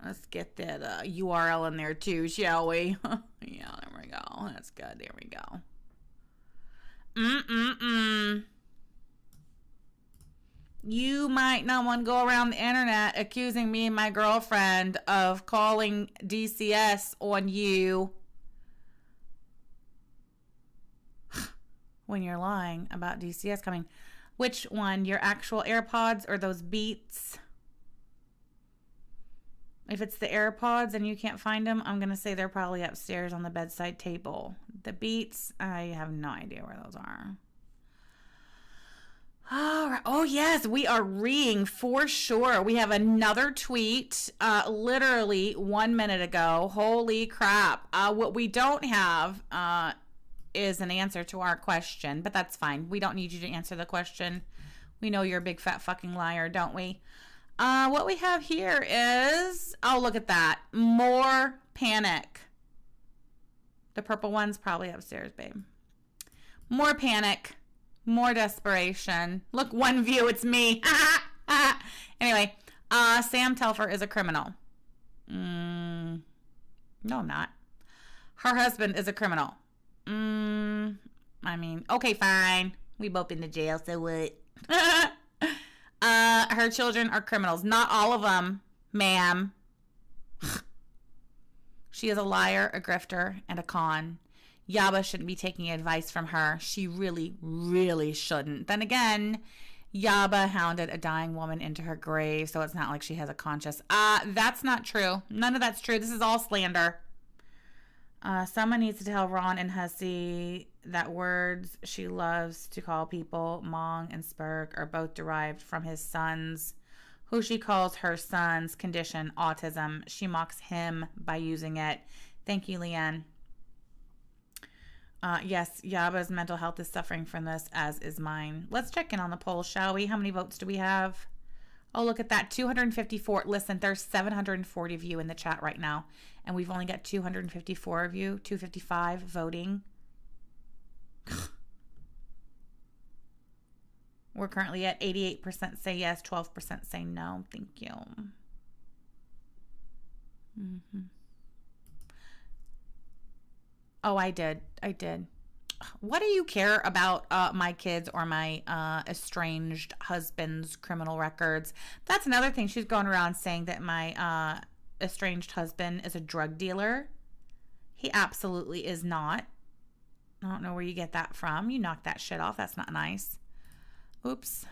Let's get that URL in there too, shall we? Yeah, there we go. That's good. There we go. You might not want to go around the internet accusing me and my girlfriend of calling DCS on you when you're lying about DCS coming. Which one? Your actual AirPods or those Beats? If it's the AirPods and you can't find them, I'm going to say they're probably upstairs on the bedside table. The Beats, I have no idea where those are. All right. Oh, yes, we are reading for sure. We have another tweet literally 1 minute ago. Holy crap. What we don't have is an answer to our question, but that's fine. We don't need you to answer the question. We know you're a big fat fucking liar, don't we? What we have here is, oh, look at that. More panic. The purple one's probably upstairs, babe. More panic. More desperation. Look, one view, it's me. Anyway, Sam Telfer is a criminal. No, I'm not. Her husband is a criminal. I mean, okay, fine. We both been to jail, so what? Her children are criminals. Not all of them, ma'am. She is a liar, a grifter, and a con. Yaba shouldn't be taking advice from her. She really, really shouldn't. Then again, Yaba hounded a dying woman into her grave, so it's not like she has a conscience. That's not true. None of that's true. This is all slander. Someone needs to tell Ron and Hussey that words she loves to call people, Mong and Spurg, are both derived from his son's, who she calls her son's condition, autism. She mocks him by using it. Thank you, Leanne. Yes, Yaba's mental health is suffering from this, as is mine. Let's check in on the poll, shall we? How many votes do we have? Oh, look at that. 254. Listen, there's 740 of you in the chat right now, and we've only got 254 of you, 255 voting. We're currently at 88% say yes, 12% say no. Thank you. Oh, I did. What do you care about my kids or my estranged husband's criminal records? That's another thing. She's going around saying that my estranged husband is a drug dealer. He absolutely is not. I don't know where you get that from. You knock that shit off. That's not nice. Oops.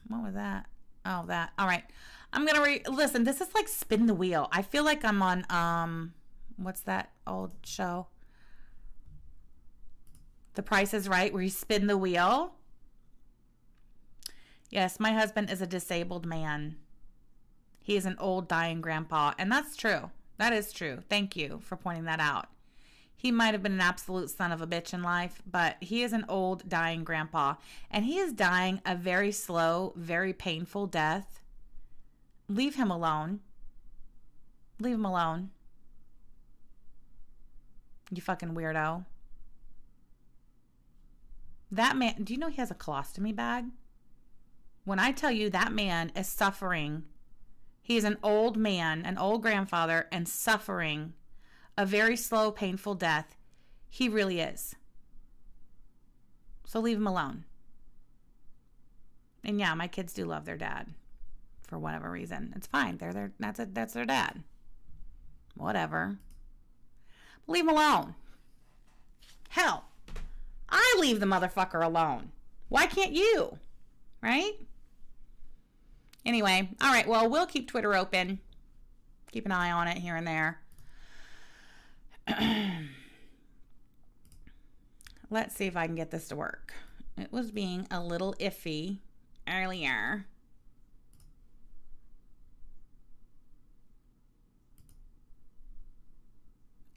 What was that? Oh, that. All right. I'm going to listen, this is like Spin the Wheel. I feel like I'm on, what's that old show? The Price is Right, where you spin the wheel. Yes, my husband is a disabled man. He is an old dying grandpa. And that's true. That is true. Thank you for pointing that out. He might have been an absolute son of a bitch in life, but he is an old dying grandpa. And he is dying a very slow, very painful death. Leave him alone. Leave him alone. You fucking weirdo. That man, do you know he has a colostomy bag? When I tell you that man is suffering, he is an old man, an old grandfather, and suffering a very slow, painful death. He really is. So leave him alone. And yeah, my kids do love their dad for whatever reason. It's fine. That's their dad. Whatever. Leave him alone. Hell, I leave the motherfucker alone. Why can't you? Right? Anyway, all right. Well, we'll keep Twitter open. Keep an eye on it here and there. Let's see if I can get this to work. It was being a little iffy earlier.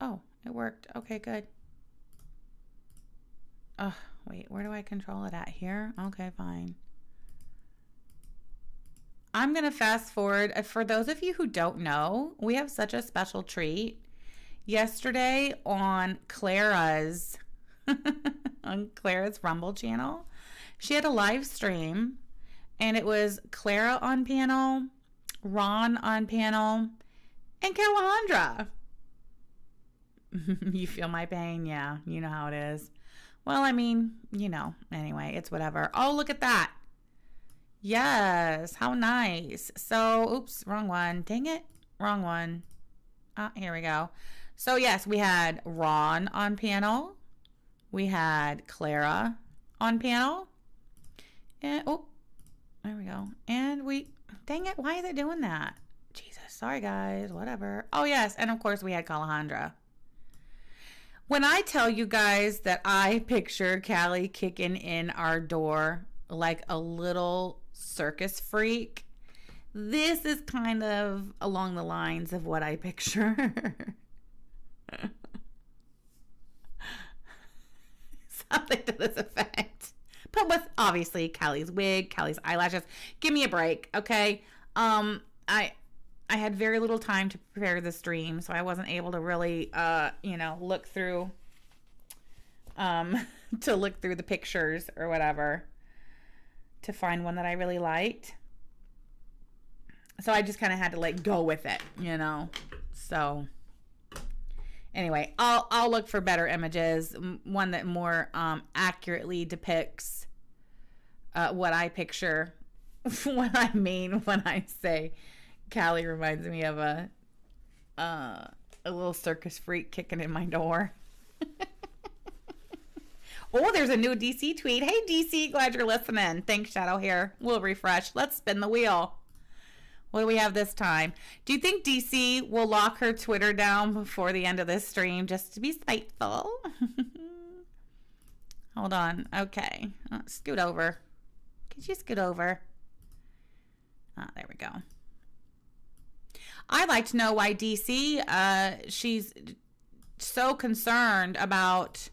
Oh, it worked. Okay, good. Oh, wait, where do I control it at? Here? Okay, fine. I'm going to fast forward. For those of you who don't know, we have such a special treat. Yesterday on Clara's Rumble channel, she had a live stream, and it was Clara on panel, Ron on panel, and Calandra. You feel my pain? Yeah, you know how it is. Well, I mean, you know, anyway, it's whatever. Oh, look at that. Yes, how nice. So, oops, wrong one. Dang it, wrong one. Here we go. So, yes, we had Ron on panel. We had Clara on panel. And, oh, there we go. And dang it, why is it doing that? Jesus, sorry, guys, whatever. Oh, yes, and of course, we had Calandra. When I tell you guys that I picture Callie kicking in our door like a little circus freak, this is kind of along the lines of what I picture. Something to this effect. But with obviously Callie's wig, Callie's eyelashes. Give me a break, okay? I had very little time to prepare the stream, so I wasn't able to really, look through, the pictures or whatever to find one that I really liked. So I just kind of had to go with it, So anyway, I'll look for better images, one that more accurately depicts what I picture, what I mean when I say Callie reminds me of a little circus freak kicking in my door. Oh, there's a new DC tweet. Hey, DC, glad you're listening. Thanks, Shadow Hair. We'll refresh. Let's spin the wheel. What do we have this time? Do you think DC will lock her Twitter down before the end of this stream just to be spiteful? Hold on. Okay. Scoot over. Could you scoot over? There we go. I'd like to know why DC, she's so concerned about,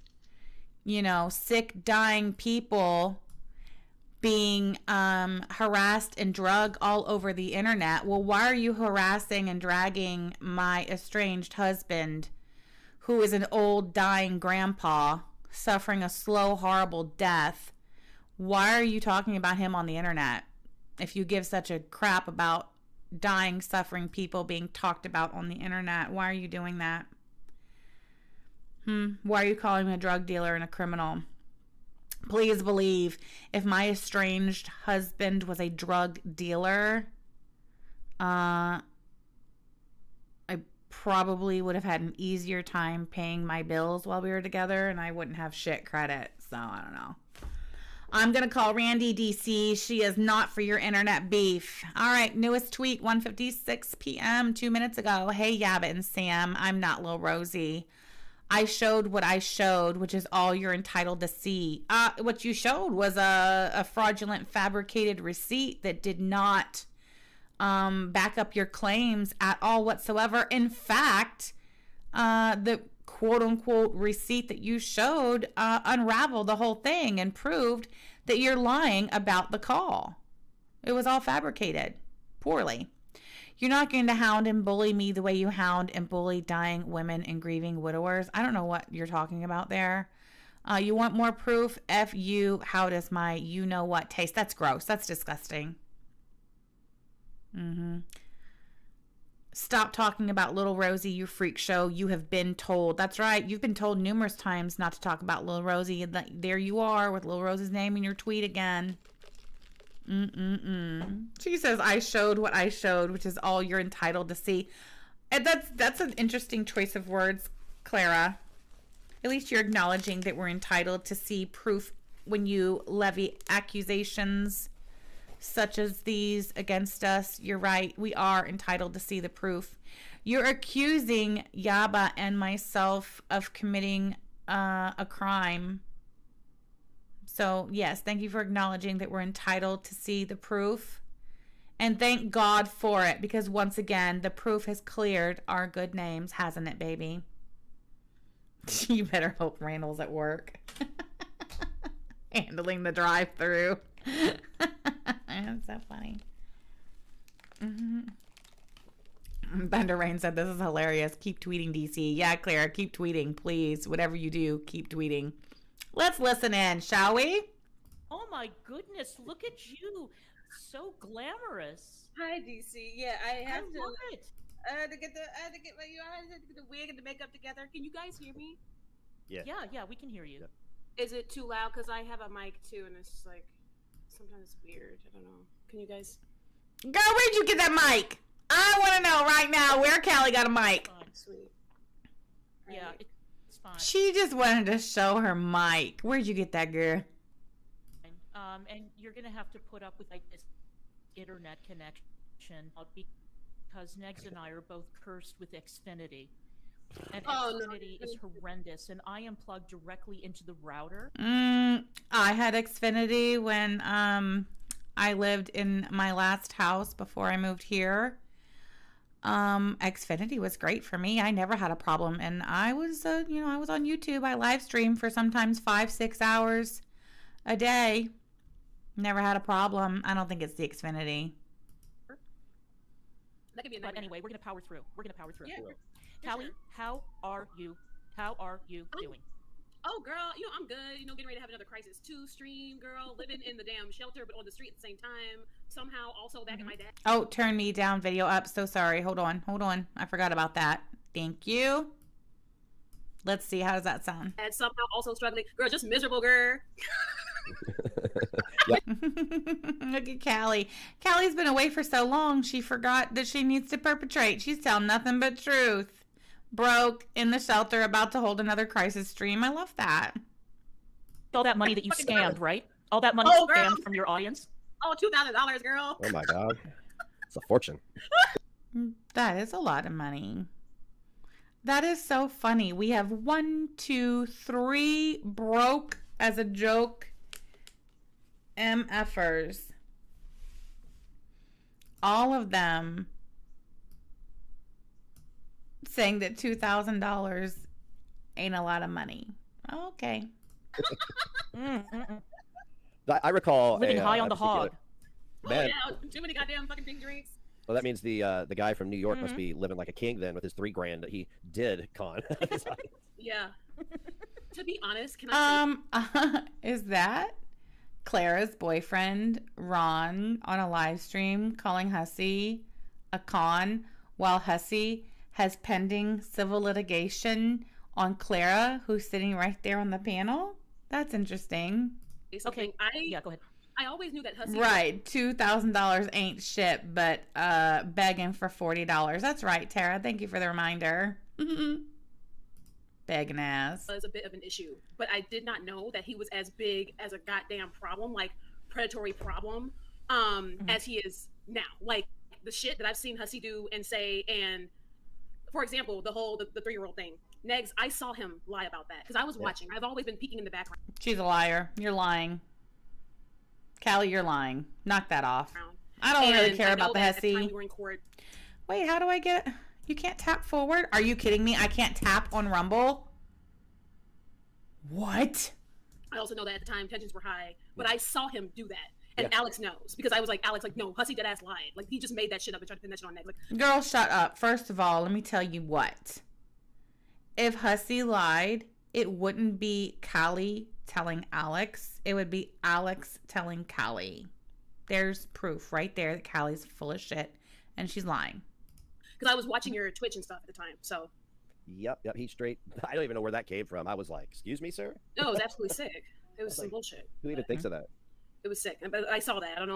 you know, sick, dying people being harassed and drugged all over the internet. Well, why are you harassing and dragging my estranged husband, who is an old, dying grandpa, suffering a slow, horrible death? Why are you talking about him on the internet if you give such a crap about dying, suffering people being talked about on the internet? Why are you doing that? Why are you calling him a drug dealer and a criminal? Please believe, if my estranged husband was a drug dealer, I probably would have had an easier time paying my bills while we were together, and I wouldn't have shit credit. So I don't know. I'm going to call Randy DC. She is not for your internet beef. All right, newest tweet, 1:56 p.m., 2 minutes ago. Hey, Yabbit and Sam, I'm not Lil Rosie. I showed what I showed, which is all you're entitled to see. What you showed was a fraudulent fabricated receipt that did not back up your claims at all whatsoever. In fact, the quote-unquote receipt that you showed unraveled the whole thing and proved that you're lying about the call. It was all fabricated poorly. You're not going to hound and bully me the way you hound and bully dying women and grieving widowers. I don't know what you're talking about there. You want more proof? F you. How does my you-know-what taste? That's gross. That's disgusting. Stop talking about Little Rosie, you freak show. You have been told. That's right. You've been told numerous times not to talk about Little Rosie. There you are with Little Rosie's name in your tweet again. She says, I showed what I showed, which is all you're entitled to see. And that's an interesting choice of words, Clara. At least you're acknowledging that we're entitled to see proof when you levy accusations such as these against us. You're right. We are entitled to see the proof. You're accusing Yaba and myself of committing a crime. So, yes, thank you for acknowledging that we're entitled to see the proof. And thank God for it, because once again, the proof has cleared our good names, hasn't it, baby? You better hope Randall's at work. Handling the drive-thru. That's so funny. Thunder Rain said, this is hilarious. Keep tweeting, DC. Yeah, Clara, keep tweeting, please. Whatever you do, keep tweeting. Let's listen in, shall we? Oh my goodness, look at you. So glamorous. Hi, DC. Yeah, I have to. Love it. I had to get the wig and the makeup together. Can you guys hear me? Yeah, we can hear you. Yeah. Is it too loud? Because I have a mic too, and it's just like sometimes it's weird. I don't know. Can you guys? Girl, where'd you get that mic? I want to know right now where Callie got a mic. Sweet. Yeah, Right. it's fine. She just wanted to show her mic. Where'd you get that, girl? And you're gonna have to put up with like this internet connection because Negs and I are both cursed with Xfinity. And Xfinity is horrendous, and I am plugged directly into the router. I had Xfinity when I lived in my last house before I moved here. Xfinity was great for me. I never had a problem, and I was I was on YouTube. I live stream for sometimes 5-6 hours a day. Never had a problem. I don't think it's the Xfinity. That could be a But nightmare. anyway, we're gonna power through. Yeah. Callie, sure. how are you? How are you doing? Oh, girl, I'm good. Getting ready to have another Crisis 2 stream, girl. Living in the damn shelter, but on the street at the same time. Somehow, also back at my dad. Oh, turn me down video up. So sorry. Hold on. I forgot about that. Thank you. Let's see. How does that sound? And somehow also struggling. Girl, just miserable, girl. Look at Callie. Callie's been away for so long, she forgot that she needs to perpetrate. She's telling nothing but truth. Broke, in the shelter, about to hold another crisis stream. I love that. All that money that you scammed, right? All that money Oh, girl. scammed from your audience? Oh, $2,000, girl. Oh my god. It's a fortune. That is a lot of money. That is so funny. We have 1, 2, 3 broke as a joke. MFers. All of them saying that $2,000 ain't a lot of money. Okay. I recall living high on the hog. Man. Oh, yeah, too many goddamn fucking pink drinks. Well, that means the guy from New York must be living like a king then with his $3,000 that he did con. Yeah. To be honest, can I is that Clara's boyfriend Ron on a live stream calling Hussey a con while Hussey has pending civil litigation on Clara, who's sitting right there on the panel? That's interesting. Okay, yeah, go ahead. I always knew that Hussey. Right, $2,000 ain't shit, but begging for $40. That's right, Tara. Thank you for the reminder. Begging ass. Was a bit of an issue, but I did not know that he was as big as a goddamn problem, like predatory problem, as he is now. Like the shit that I've seen Hussey do and say, and for example, the 3-year-old thing. Negs, I saw him lie about that because I was watching. I've always been peeking in the background. She's a liar. You're lying. Callie, you're lying. Knock that off. I don't really care about the Hussey. We were in court. Wait, how do I get... You can't tap forward? Are you kidding me? I can't tap on Rumble? What? I also know that at the time tensions were high, but I saw him do that. And Alex knows because I was like, Alex, like, no, Hussey dead ass lied. Like, he just made that shit up and tried to pin that shit on Negs. Like, girl, shut up. First of all, let me tell you what. If Hussey lied, it wouldn't be Callie telling Alex. It would be Alex telling Callie. There's proof right there that Callie's full of shit and she's lying. Because I was watching your Twitch and stuff at the time, so. Yep, he's straight. I don't even know where that came from. I was like, excuse me, sir? No, it was absolutely sick. It was some bullshit. Who even thinks of that? It was sick. But I saw that. I don't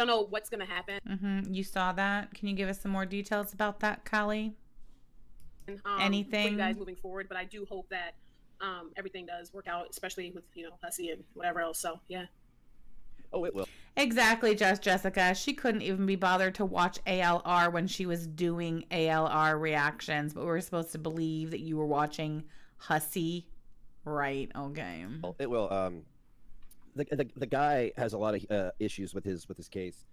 know what's going to happen. You saw that? Can you give us some more details about that, Callie? Anything? For you guys moving forward, but I do hope that everything does work out, especially with, Hussey and whatever else. So, yeah. Oh, it will. Exactly, Jessica. She couldn't even be bothered to watch ALR when she was doing ALR reactions, but we were supposed to believe that you were watching Hussey. Right, okay. Oh, it will. The guy has a lot of issues with his case.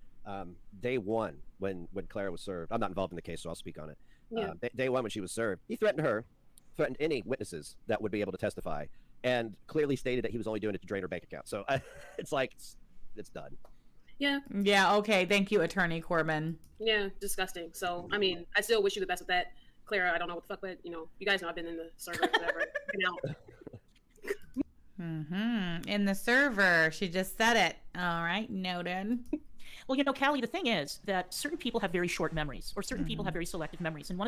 Day one, when Clara was served, I'm not involved in the case, so I'll speak on it. Yeah. Day one, when she was served, he threatened any witnesses that would be able to testify, and clearly stated that he was only doing it to drain her bank account. So it's like, it's done. Yeah. Yeah, okay. Thank you, Attorney Corbin. Yeah, disgusting. So, I mean, I still wish you the best with that. Clara, I don't know what the fuck, but, you guys know I've been in the server, whatever. In the server. She just said it. All right, noted. Well, Callie, the thing is that certain people have very short memories, or certain people have very selective memories. And one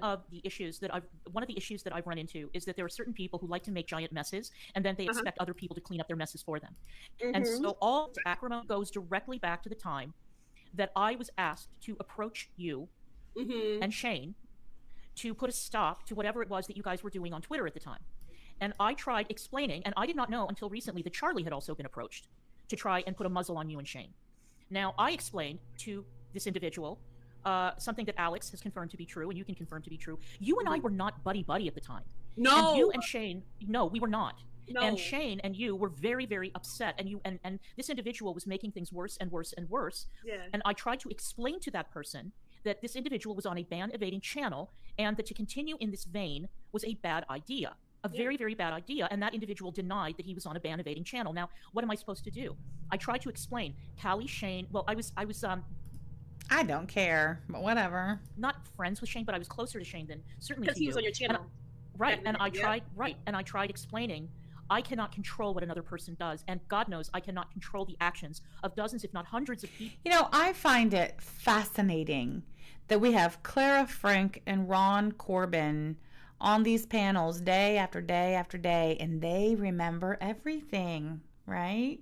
of the issues that I've run into is that there are certain people who like to make giant messes, and then they expect other people to clean up their messes for them. And so all the acrimony goes directly back to the time that I was asked to approach you and Shane to put a stop to whatever it was that you guys were doing on Twitter at the time. And I tried explaining, and I did not know until recently that Charlie had also been approached to try and put a muzzle on you and Shane. Now, I explained to this individual something that Alex has confirmed to be true, and you can confirm to be true. You and I were not buddy-buddy at the time. No. And you and Shane, no, we were not. No. And Shane and you were very, very upset. And this individual was making things worse and worse and worse. Yeah. And I tried to explain to that person that this individual was on a ban-evading channel, and that to continue in this vein was a bad idea. A very, very bad idea, and that individual denied that he was on a ban-evading channel. Now, what am I supposed to do? I tried to explain. Callie, Shane. Well, I was. I don't care, but whatever. Not friends with Shane, but I was closer to Shane than certainly because he was on your channel. And I tried explaining. I cannot control what another person does, and God knows I cannot control the actions of dozens, if not hundreds, of people. I find it fascinating that we have Clara Frank and Ron Corbin on these panels day after day after day, and they remember everything, right?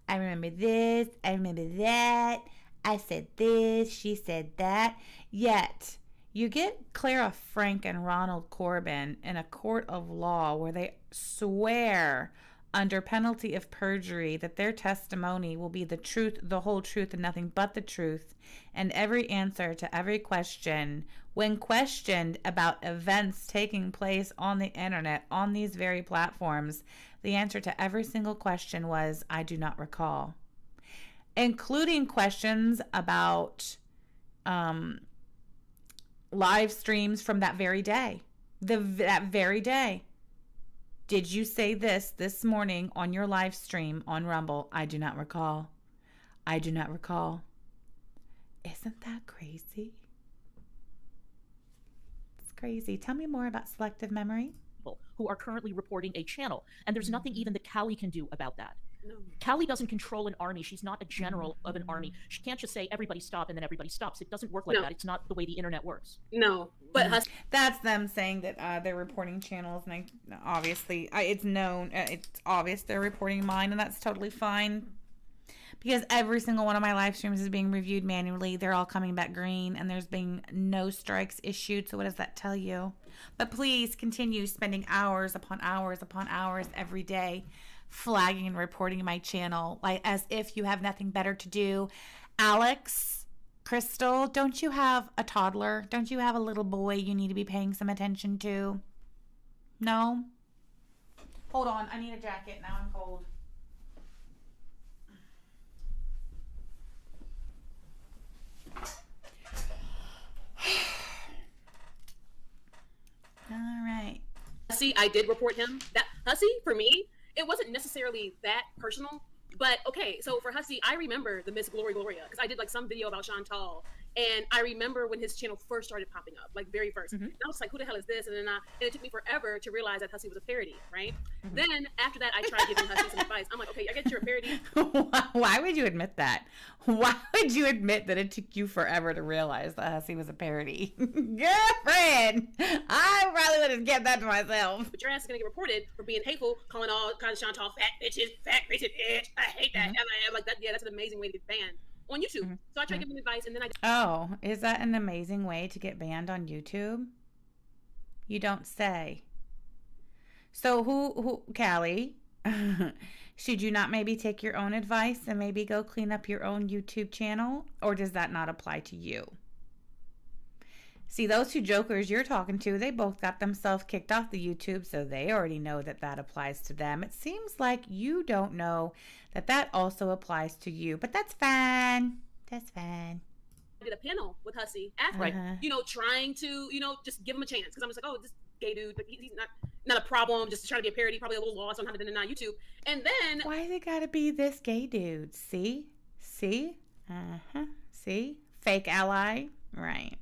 I remember this, I remember that, I said this, she said that. Yet, you get Clara Frank and Ronald Corbin in a court of law where they swear under penalty of perjury, that their testimony will be the truth, the whole truth, and nothing but the truth, and every answer to every question. When questioned about events taking place on the internet, on these very platforms, the answer to every single question was, I do not recall. Including questions about live streams from that very day. That very day. Did you say this morning on your live stream on Rumble? I do not recall. I do not recall. Isn't that crazy? It's crazy. Tell me more about selective memory. Who are currently reporting a channel, and there's nothing even that Callie can do about that. No. Callie doesn't control an army. She's not a general of an army. She can't just say everybody stop and then everybody stops. It doesn't work like that. It's not the way the internet works. No, but that's them saying that they're reporting channels, and obviously it's known, it's obvious they're reporting mine, and that's totally fine because every single one of my live streams is being reviewed manually. They're all coming back green, and there's been no strikes issued. So what does that tell you? But please continue spending hours upon hours upon hours every day flagging and reporting my channel, like as if you have nothing better to do. Alex, Crystal, don't you have a toddler? Don't you have a little boy you need to be paying some attention to? No? Hold on, I need a jacket. Now I'm cold. All right. Hussey, I did report him. That Hussey, for me, it wasn't necessarily that personal, but okay. So for Hussey, I remember the Miss Gloria because I did like some video about Chantal, and I remember when his channel first started popping up, like very first. And I was like, who the hell is this? And then it took me forever to realize that Hussey was a parody, right? Then after that, I tried giving Hussey some advice. I'm like, okay, I get you're a parody. Why would you admit that? Why would you admit that it took you forever to realize that Hussey was a parody? Girlfriend, I probably would have kept that to myself. But your ass is gonna get reported for being hateful, calling all kinds of Chantal fat bitches, fat racist bitch. I hate that. And I'm like, that. Yeah, that's an amazing way to get banned on YouTube. So I tried giving advice, and then I. Oh, is that an amazing way to get banned on YouTube? You don't say. So who, Callie? Should you not maybe take your own advice and maybe go clean up your own YouTube channel? Or does that not apply to you? See, those two jokers you're talking to, they both got themselves kicked off the YouTube, so they already know that that applies to them. It seems like you don't know that that also applies to you, but that's fine. That's fine. I did a panel with Hussey after, trying to, just give him a chance. Because I'm just like, oh, this gay dude, but he's not a problem, just trying to be a parody, probably a little lost on how to do it on YouTube. And then... Why they gotta be this gay dude? See? See? See? Fake ally? Right.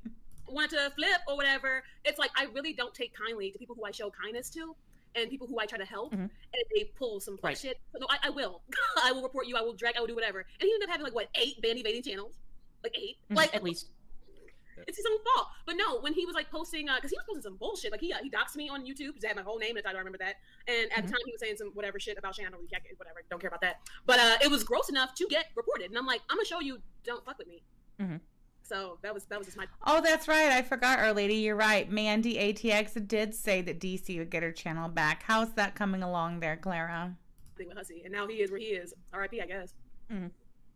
Wanted to flip or whatever. It's like, I really don't take kindly to people who I show kindness to and people who I try to help. And if they pull some shit, so no, I will. I will report you, I will drag, I will do whatever. And he ended up having 8 band evading channels. 8. At least. It's his own fault. But no, when he was posting, because he was posting some bullshit. He doxed me on YouTube because I had my whole name in the title. I remember that. And at the time he was saying some whatever shit about Shannon, whatever. Don't care about that. But it was gross enough to get reported. And I'm like, I'm gonna show you. Don't fuck with me. So that was just my. Oh, that's right. I forgot, Our Lady. You're right. Mandy ATX did say that DC would get her channel back. How's that coming along there, Clara? With Hussey, and now he is where he is. R.I.P. I guess.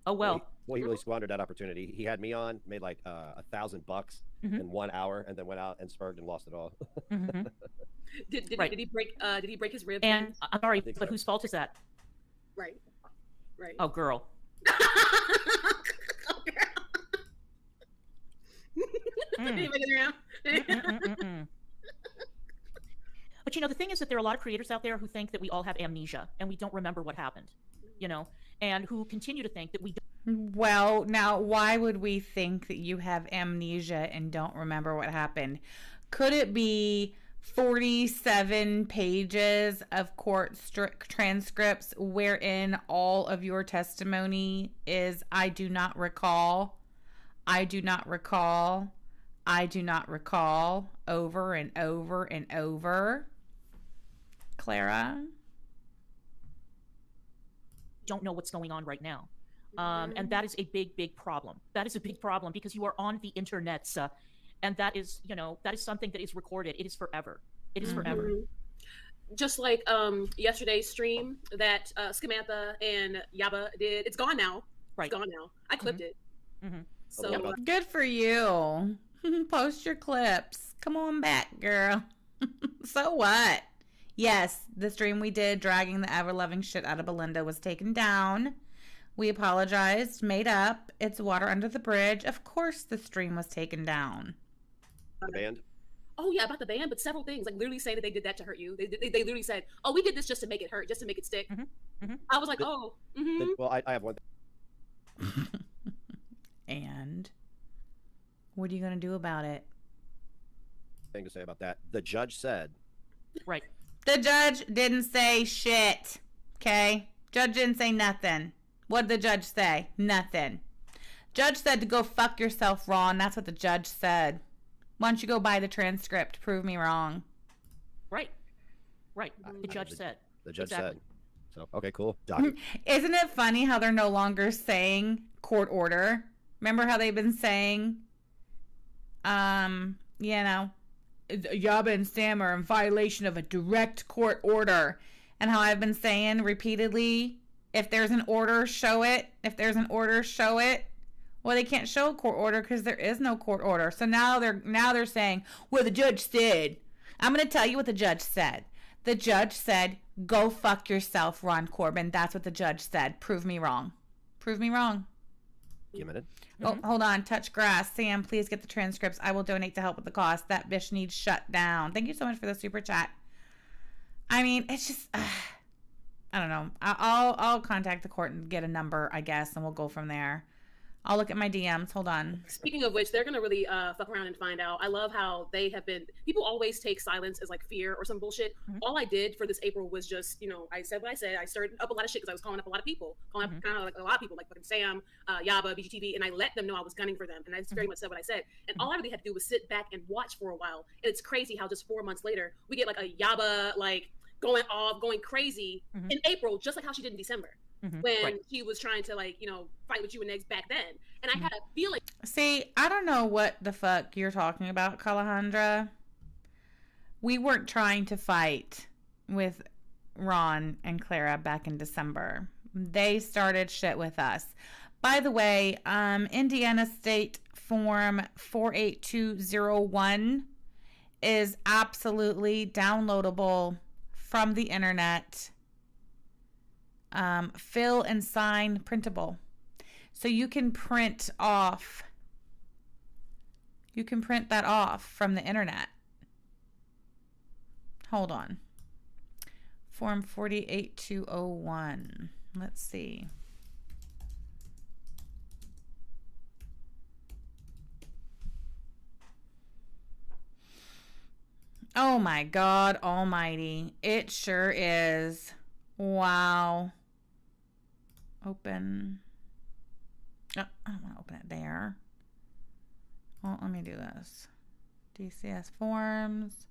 Oh well. Well, he really squandered that opportunity. He had me on, made like $1,000 in 1 hour, and then went out and spurred and lost it all. Did he break? Did he break his rib? And I'm sorry, but whose fault is that? Right. Oh, girl. But the thing is that there are a lot of creators out there who think that we all have amnesia and we don't remember what happened, and who continue to think that we don't. Well, now, why would we think that you have amnesia and don't remember what happened? Could it be 47 pages of court transcripts wherein all of your testimony is, I do not recall, I do not recall, I do not recall, over and over and over? Clara? Don't know what's going on right now. And that is a big problem. That is a big problem because you are on the internet, and that is, that is something that is recorded. It is forever. It is forever. just like yesterday's stream that Scamantha and Yaba did. It's gone now. Right. It's gone now. I clipped it. So Yaba. Good for you. Post your clips. Come on back, girl. So what? Yes, the stream we did dragging the ever-loving shit out of Belinda was taken down. We apologized, made up. It's water under the bridge. Of course the stream was taken down. The band. oh yeah, about the band, but several things, like literally saying that they did that to hurt you. They literally said, oh, we did this just to make it hurt, just to make it stick. I was like, oh. Well, I have one. And what are you going to do about it? Thing to say about that. The judge said. Right. The judge didn't say shit. Okay? Judge didn't say nothing. What did the judge say? Nothing. Judge said to go fuck yourself, Ron. That's what the judge said. Why don't you go buy the transcript? Prove me wrong. Right. Right. The judge said. The judge Exactly. said. So, okay, cool. Doc. Isn't it funny how they're no longer saying court order? Remember how they've been saying, you know, Yaba and Sam are in violation of a direct court order. And how I've been saying repeatedly, if there's an order, show it. If there's an order, show it. Well, they can't show a court order because there is no court order. So now they're saying, well, the judge said. I'm going to tell you what the judge said. The judge said, go fuck yourself, Ron Corbin. That's what the judge said. Prove me wrong. Prove me wrong. Give me a minute. Oh, hold on. Touch grass. Sam, please get the transcripts. I will donate to help with the cost. That bitch needs shut down. Thank you so much for the super chat. I mean, it's just, I don't know. I'll contact the court and get a number, I guess, and we'll go from there. I'll look at my DMs. Hold on. Speaking of which, they're going to really fuck around and find out. I love how they have been, people always take silence as like fear or some bullshit. All I did for this April was just, you know, I said what I said. I stirred up a lot of shit because I was calling up a lot of people, calling up kind of like a lot of people, like fucking Sam, Yaba, BGTV, and I let them know I was gunning for them. And I just very much said what I said. And all I really had to do was sit back and watch for a while. And it's crazy how just 4 months later, we get like a Yaba, like going off, going crazy in April, just like how she did in December. When she was trying to, like, you know, fight with you and Eggs back then. And I had a feeling. See, I don't know what the fuck you're talking about, Calandra. We weren't trying to fight with Ron and Clara back in December. They started shit with us. By the way, Indiana State Form 48201 is absolutely downloadable from the internet. Fill and sign printable. So you can print off. You can print that off from the internet. Hold on. Form 48201. Let's see. Oh my God almighty. It sure is. Wow. Open. Oh, I don't want to open it there. Well, let me do this. DCS forms.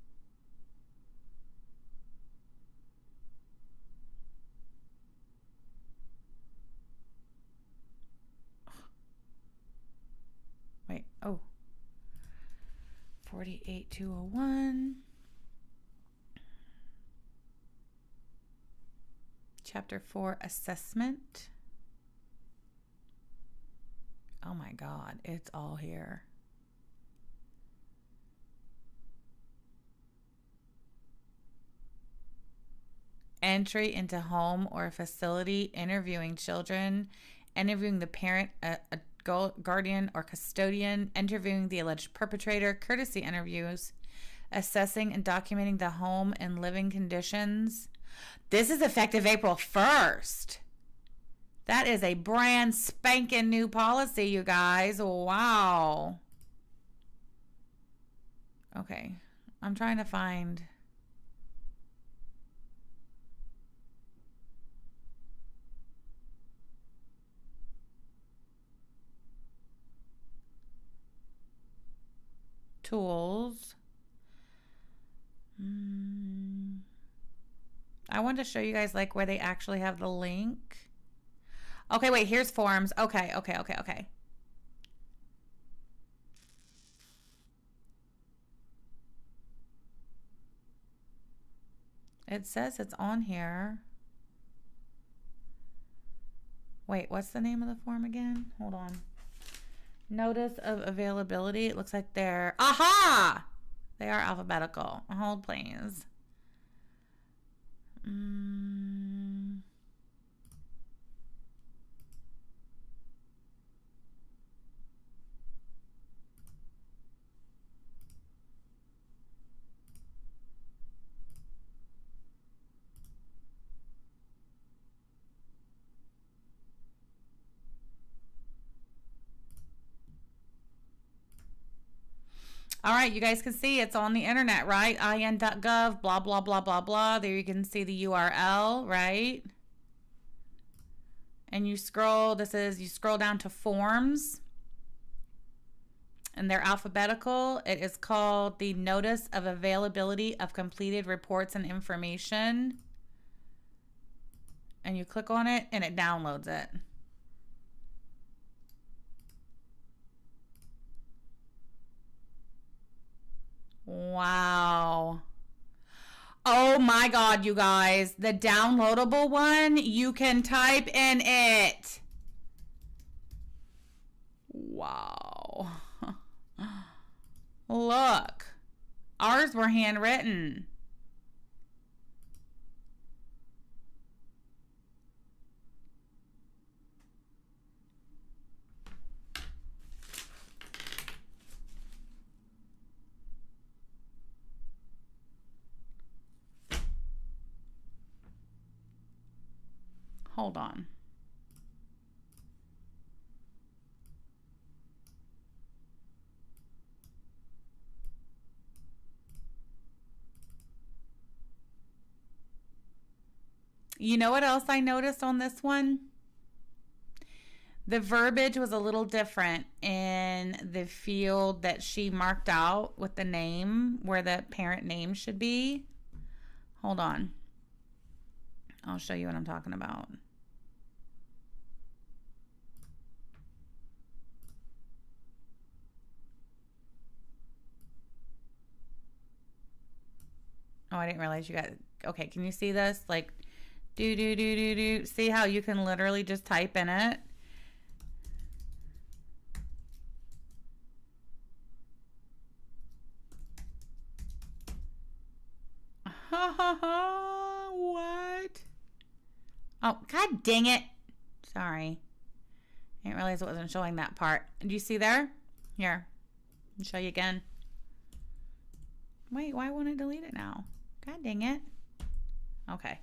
Wait, oh. 48201. Chapter 4, assessment. Oh my God, it's all here. Entry into home or facility, interviewing children, interviewing the parent, a guardian or custodian, interviewing the alleged perpetrator, courtesy interviews, assessing and documenting the home and living conditions. This is effective April 1st. That is a brand spanking new policy, you guys. Wow. Okay. I'm trying to find. Tools. I wanted to show you guys like where they actually have the link. Okay, wait, here's forms. Okay. It says it's on here. Wait, what's the name of the form again? Hold on. Notice of availability. It looks like they're... Aha! They are alphabetical. Hold, please. All right, you guys can see it's on the internet, right? in.gov, blah, blah, blah, blah, blah. There you can see the URL, right? And you scroll, you scroll down to forms. And they're alphabetical. It is called the Notice of Availability of Completed Reports and Information. And you click on it and it downloads it. Wow. Oh my God, you guys. The downloadable one, you can type in it. Wow. Look. Ours were handwritten. Hold on. You know what else I noticed on this one? The verbiage was a little different in the field that she marked out with the name, where the parent name should be. Hold on. I'll show you what I'm talking about. Oh, I didn't realize you got... Okay, can you see this? Like, do. See how you can literally just type in it? What? Oh, God dang it. Sorry. I didn't realize it wasn't showing that part. Do you see there? Here. I'll show you again. Wait, why won't it delete it now? God dang it. Okay.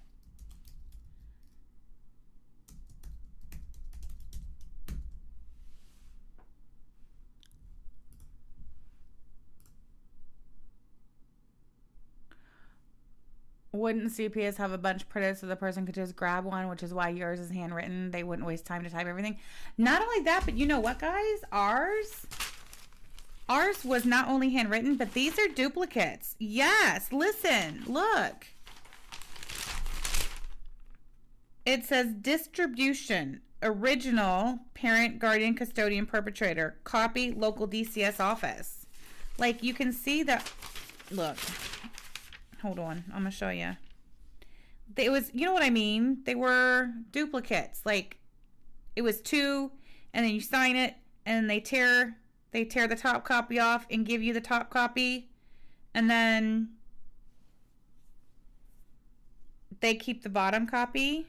Wouldn't CPS have a bunch printed so the person could just grab one, which is why yours is handwritten? They wouldn't waste time to type everything. Not only that, but you know what, guys? Ours was not only handwritten, but these are duplicates. Yes, listen, look. It says distribution, original, parent, guardian, custodian, perpetrator, copy, local DCS office. Like, you can see that, look. Hold on, I'm gonna show you. It was, you know what I mean? They were duplicates. Like, it was two, and then you sign it, and they tear the top copy off and give you the top copy, and then they keep the bottom copy.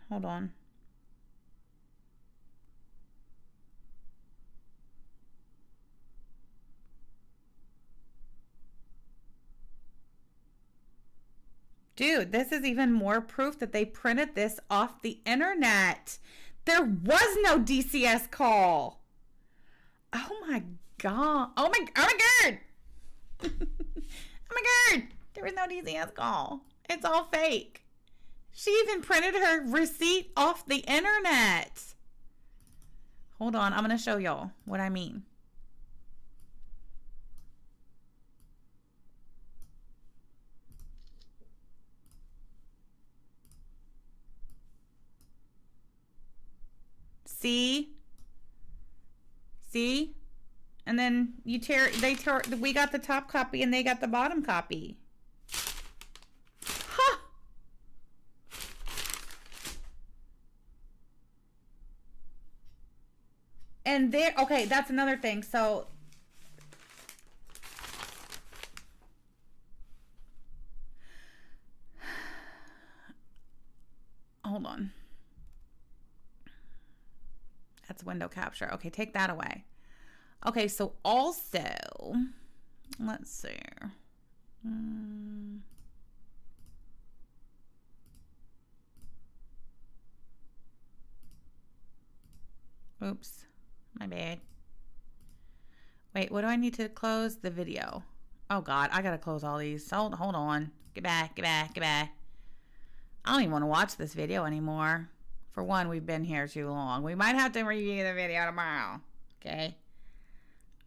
Hold on. Dude, this is even more proof that they printed this off the internet. There was no DCS call. Oh my God. Oh my God. Oh my God. There was no DCS call. It's all fake. She even printed her receipt off the internet. Hold on. I'm going to show y'all what I mean. See? And then we got the top copy and they got the bottom copy. Huh. And there, okay, that's another thing. So hold on. That's window capture. Okay, take that away. Okay, so also, let's see. Oops, my bad. Wait, what do I need to close? The video. Oh God, I gotta close all these. Hold on. Get back. I don't even want to watch this video anymore. For one, we've been here too long. We might have to review the video tomorrow. Okay.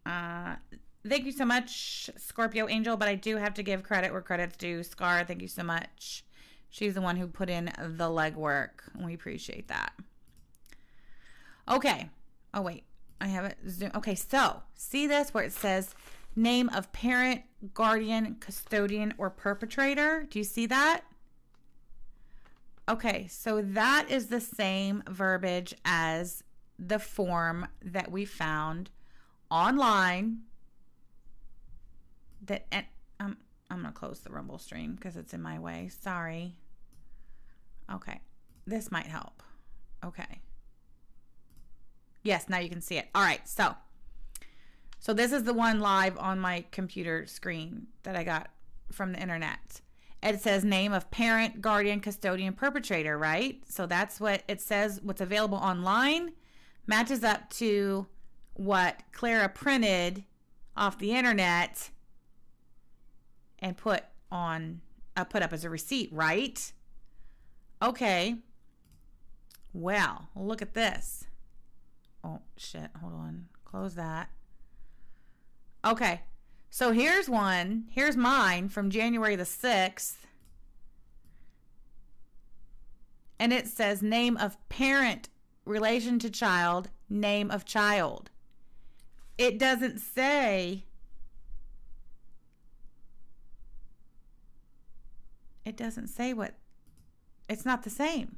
Thank you so much, Scorpio Angel, but I do have to give credit where credit's due. Scar, thank you so much. She's the one who put in the legwork. We appreciate that. Okay. Oh, wait. I have it zoom. Okay, so see this where it says name of parent, guardian, custodian, or perpetrator? Do you see that? Okay, so that is the same verbiage as the form that we found online. That I'm gonna close the Rumble stream because it's in my way. Sorry. Okay, this might help. Okay. Yes, now you can see it. All right, so this is the one live on my computer screen that I got from the internet. It says name of parent, guardian, custodian, perpetrator, right? So that's what it says. What's available online matches up to what Clara printed off the internet and put up as a receipt, right? Okay. Well, look at this. Oh, shit. Hold on. Close that. Okay. So here's one. Here's mine from January the 6th. And it says name of parent, relation to child, name of child. It doesn't say. It doesn't say what. It's not the same.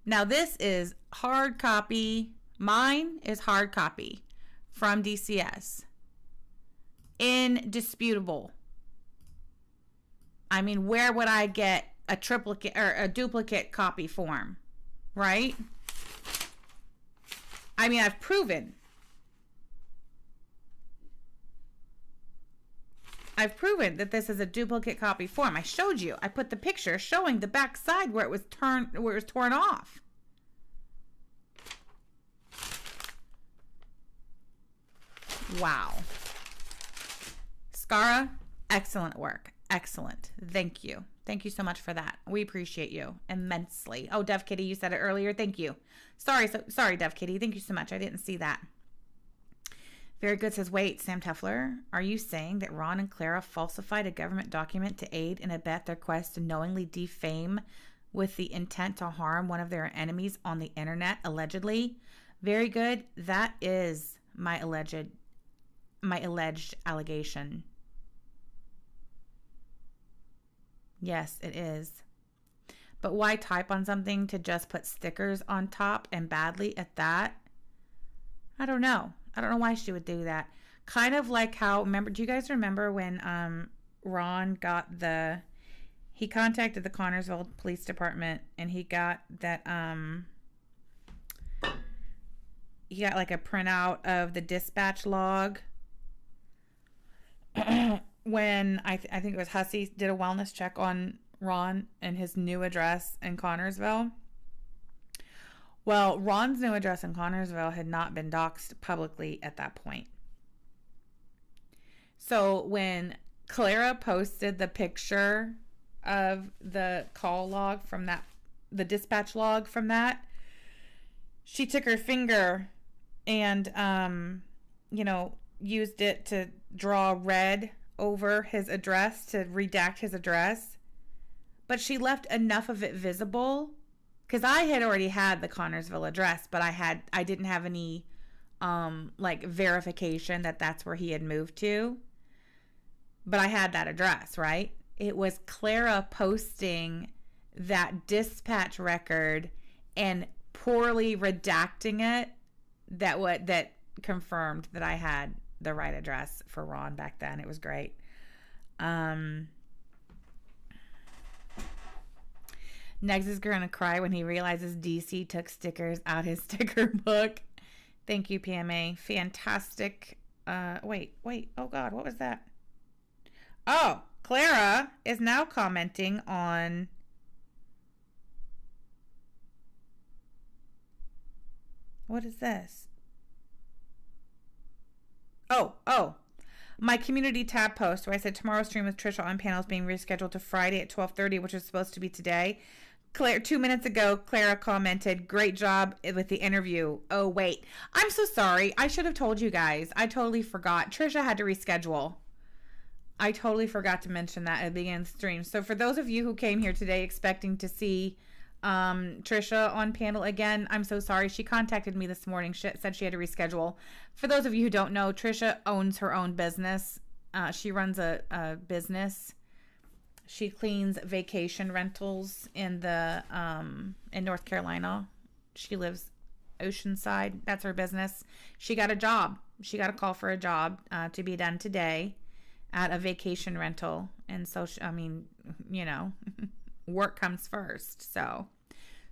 Now this is hard copy. Mine is hard copy from DCS. Indisputable. I mean, where would I get a triplicate or a duplicate copy form? Right? I mean, I've proven that this is a duplicate copy form. I showed you. I put the picture showing the back side where it was torn off. Wow. Skara, excellent work. Excellent. Thank you. Thank you so much for that. We appreciate you immensely. Oh, Dev Kitty, you said it earlier. Thank you. Sorry, Dev Kitty. Thank you so much. I didn't see that. Very good says, wait, Sam Teffler, are you saying that Ron and Clara falsified a government document to aid and abet their quest to knowingly defame with the intent to harm one of their enemies on the internet, allegedly? Very good. That is my alleged allegation. Yes, it is. But why type on something to just put stickers on top and badly at that? I don't know. I don't know why she would do that. Kind of like how, do you guys remember when Ron got he contacted the Connersville Police Department and he got that, he got like a printout of the dispatch log when I think it was Hussey did a wellness check on Ron and his new address in Connersville. Well, Ron's new address in Connersville had not been doxed publicly at that point. So when Clara posted the picture of the call log from that, the dispatch log from that, she took her finger and, used it to draw red over his address to redact his address. But she left enough of it visible because I had already had the Connersville address, but I didn't have any like verification that that's where he had moved to. But I had that address, right? It was Clara posting that dispatch record and poorly redacting it that confirmed that I had the right address for Ron back then. It was great. Negs is gonna cry when he realizes DC took stickers out his sticker book. Thank you, PMA. Fantastic. Wait. Oh God, what was that? Oh, Clara is now commenting on. What is this? Oh. My community tab post where I said tomorrow's stream with Trisha on panels being rescheduled to Friday at 12:30, which was supposed to be today. Claire, 2 minutes ago, Clara commented, great job with the interview. Oh, wait. I'm so sorry. I should have told you guys. I totally forgot. Trisha had to reschedule. I totally forgot to mention that at the beginning of the stream. So for those of you who came here today expecting to see Trisha on panel again, I'm so sorry. She contacted me this morning. She said she had to reschedule. For those of you who don't know, Trisha owns her own business. She runs a business. She cleans vacation rentals in North Carolina. She lives Oceanside. That's her business. She got a job. She got a call for a job to be done today at a vacation rental. And so, work comes first. So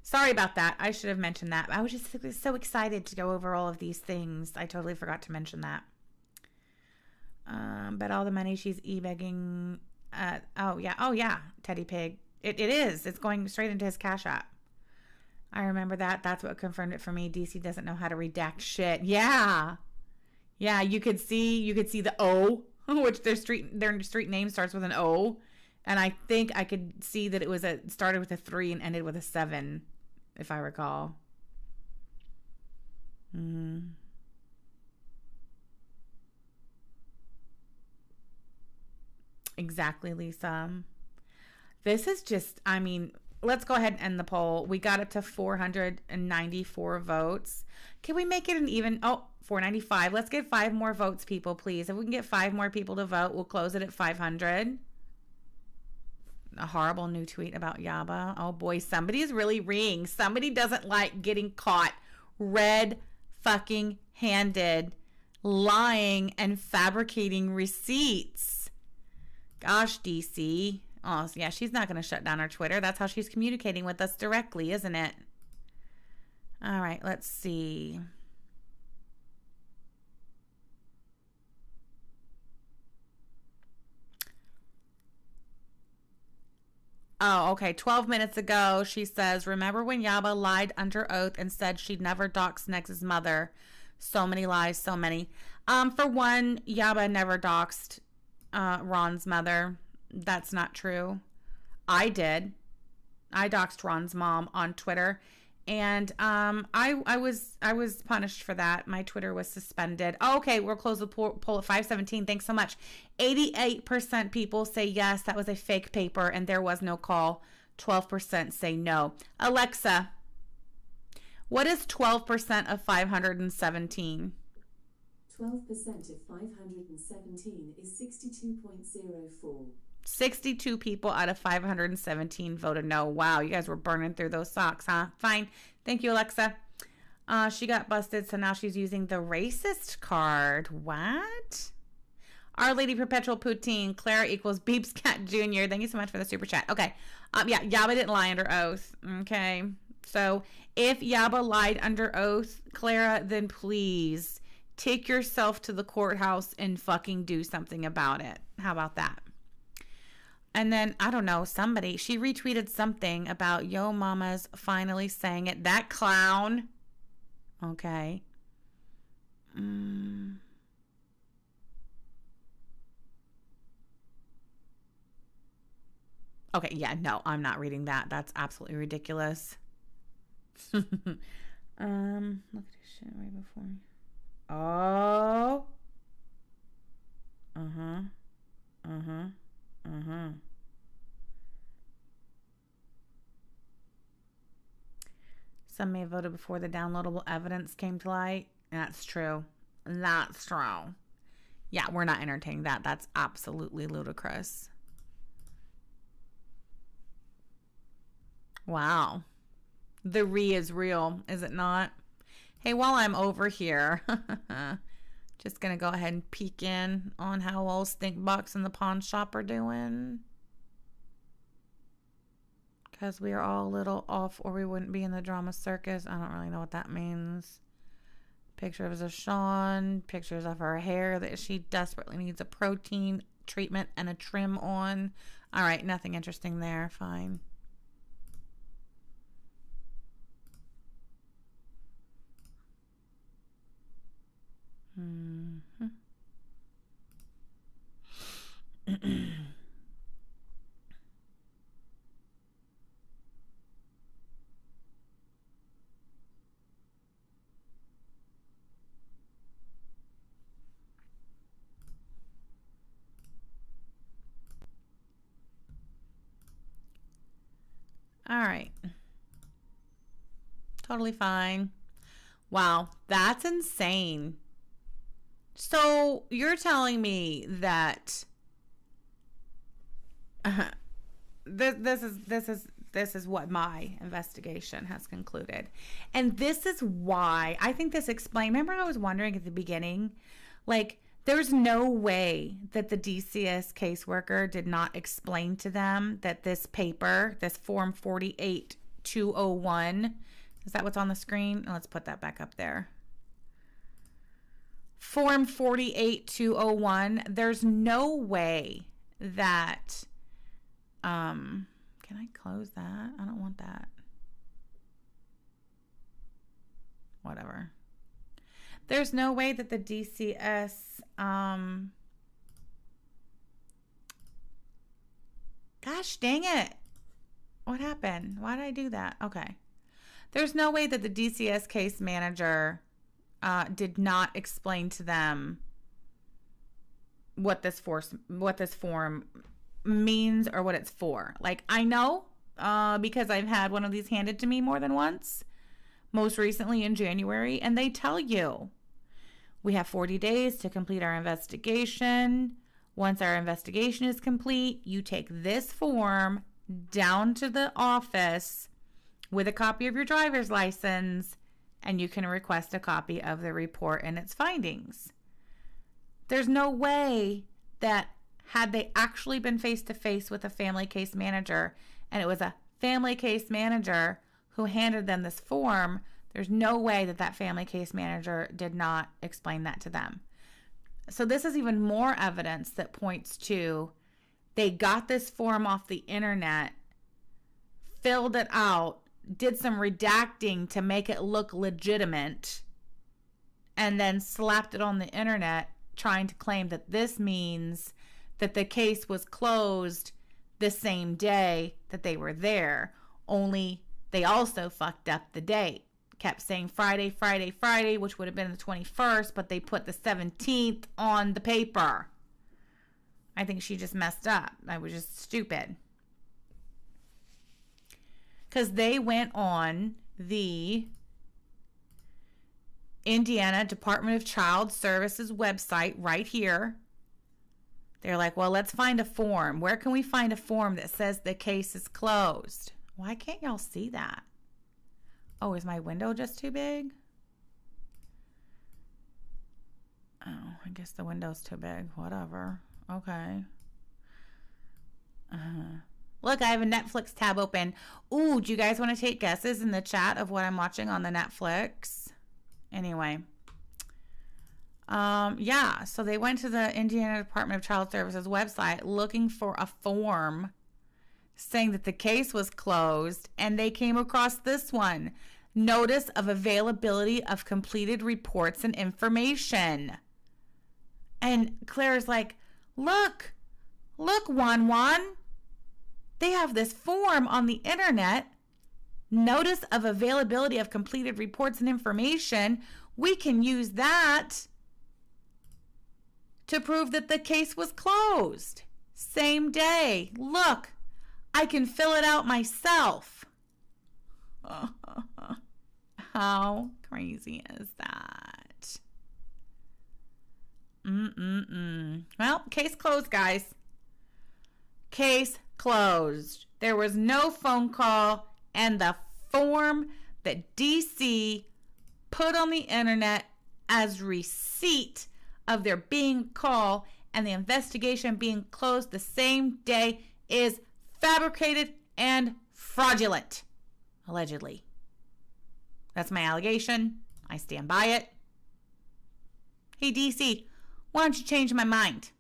sorry about that. I should have mentioned that. I was just so excited to go over all of these things. I totally forgot to mention that. But all the money she's e-begging. Oh yeah, Teddy Pig. It is. It's going straight into his Cash App. I remember that. That's what confirmed it for me. DC doesn't know how to redact shit. Yeah. You could see the O, which their street name starts with an O, and I think I could see that it started with a 3 and ended with a 7, if I recall. Exactly, Lisa. This is just, let's go ahead and end the poll. We got up to 494 votes. Can we make it an even? 495. Let's get 5 more votes, people, please. If we can get 5 more people to vote, we'll close it at 500. A horrible new tweet about Yaba. Oh boy, somebody is really reeing. Somebody doesn't like getting caught red fucking handed lying and fabricating receipts. Gosh, DC. Oh, yeah, she's not going to shut down our Twitter. That's how she's communicating with us directly, isn't it? All right, let's see. Oh, okay. 12 minutes ago, she says, remember when Yaba lied under oath and said she'd never doxed Nex's mother? So many lies, so many. For one, Yaba never doxed Ron's mother. That's not true. I did. I doxed Ron's mom on Twitter, and I was punished for that. My Twitter was suspended. Oh, okay, we'll close the poll at 517. Thanks so much. 88% people say yes, that was a fake paper and there was no call. 12% say no. Alexa, what is 12% of 517? 12% of 517 is 62.04. 62 people out of 517 voted no. Wow, you guys were burning through those socks, huh? Fine. Thank you, Alexa. She got busted, so now she's using the racist card. What? Our Lady Perpetual Poutine. Clara equals Beeps Cat Jr. Thank you so much for the super chat. Okay. Yeah, Yaba didn't lie under oath. Okay. So if Yaba lied under oath, Clara, then please take yourself to the courthouse and fucking do something about it. How about that? And then, I don't know, she retweeted something about Yo Mama's finally saying it. That clown. Okay. Okay, yeah, no, I'm not reading that. That's absolutely ridiculous. Look at this shit right before me. Oh. Some may have voted before the downloadable evidence came to light. That's true. That's true. Yeah, we're not entertaining that. That's absolutely ludicrous. Wow. The is real, is it not? Hey, while I'm over here, just going to go ahead and peek in on how old Stinkbox and the pawn shop are doing. Because we are all a little off, or we wouldn't be in the drama circus. I don't really know what that means. Pictures of Sean, pictures of her hair that she desperately needs a protein treatment and a trim on. All right, nothing interesting there. Fine. All right. Totally fine. Wow, that's insane. So you're telling me that this is what my investigation has concluded, and this is why I think this explains. Remember, I was wondering at the beginning, like, there's no way that the DCS caseworker did not explain to them that this paper, this Form 48201, is that what's on the screen? Let's put that back up there. Form 48201, there's no way that, can I close that? I don't want that. Whatever. There's no way that the DCS, gosh dang it. What happened? Why did I do that? Okay. There's no way that the DCS case manager did not explain to them what this form means or what it's for. Like, I know because I've had one of these handed to me more than once, most recently in January, and they tell you we have 40 days to complete our investigation. Once our investigation is complete, you take this form down to the office with a copy of your driver's license, and you can request a copy of the report and its findings. There's no way that had they actually been face-to-face with a family case manager, and it was a family case manager who handed them this form, there's no way that that family case manager did not explain that to them. So this is even more evidence that points to they got this form off the internet, filled it out, did some redacting to make it look legitimate, and then slapped it on the internet trying to claim that this means that the case was closed the same day that they were there. Only they also fucked up the date. Kept saying Friday, Friday, Friday, which would have been the 21st, but they put the 17th on the paper. I think she just messed up. I was just stupid. Because they went on the Indiana Department of Child Services website right here. They're like, well, let's find a form. Where can we find a form that says the case is closed? Why can't y'all see that? Oh, is my window just too big? Oh, I guess the window's too big. Whatever. Okay. Look, I have a Netflix tab open. Ooh, do you guys want to take guesses in the chat of what I'm watching on the Netflix? Anyway. Yeah, so they went to the Indiana Department of Child Services website looking for a form saying that the case was closed, and they came across this one. Notice of availability of completed reports and information. And Claire's like, look, Juan Juan. They have this form on the internet. Notice of availability of completed reports and information. We can use that to prove that the case was closed. Same day. Look, I can fill it out myself. How crazy is that? Well, case closed, guys. Case closed. There was no phone call, and the form that DC put on the internet as receipt of there being a call and the investigation being closed the same day is fabricated and fraudulent. Allegedly. That's my allegation. I stand by it. Hey, DC, why don't you change my mind?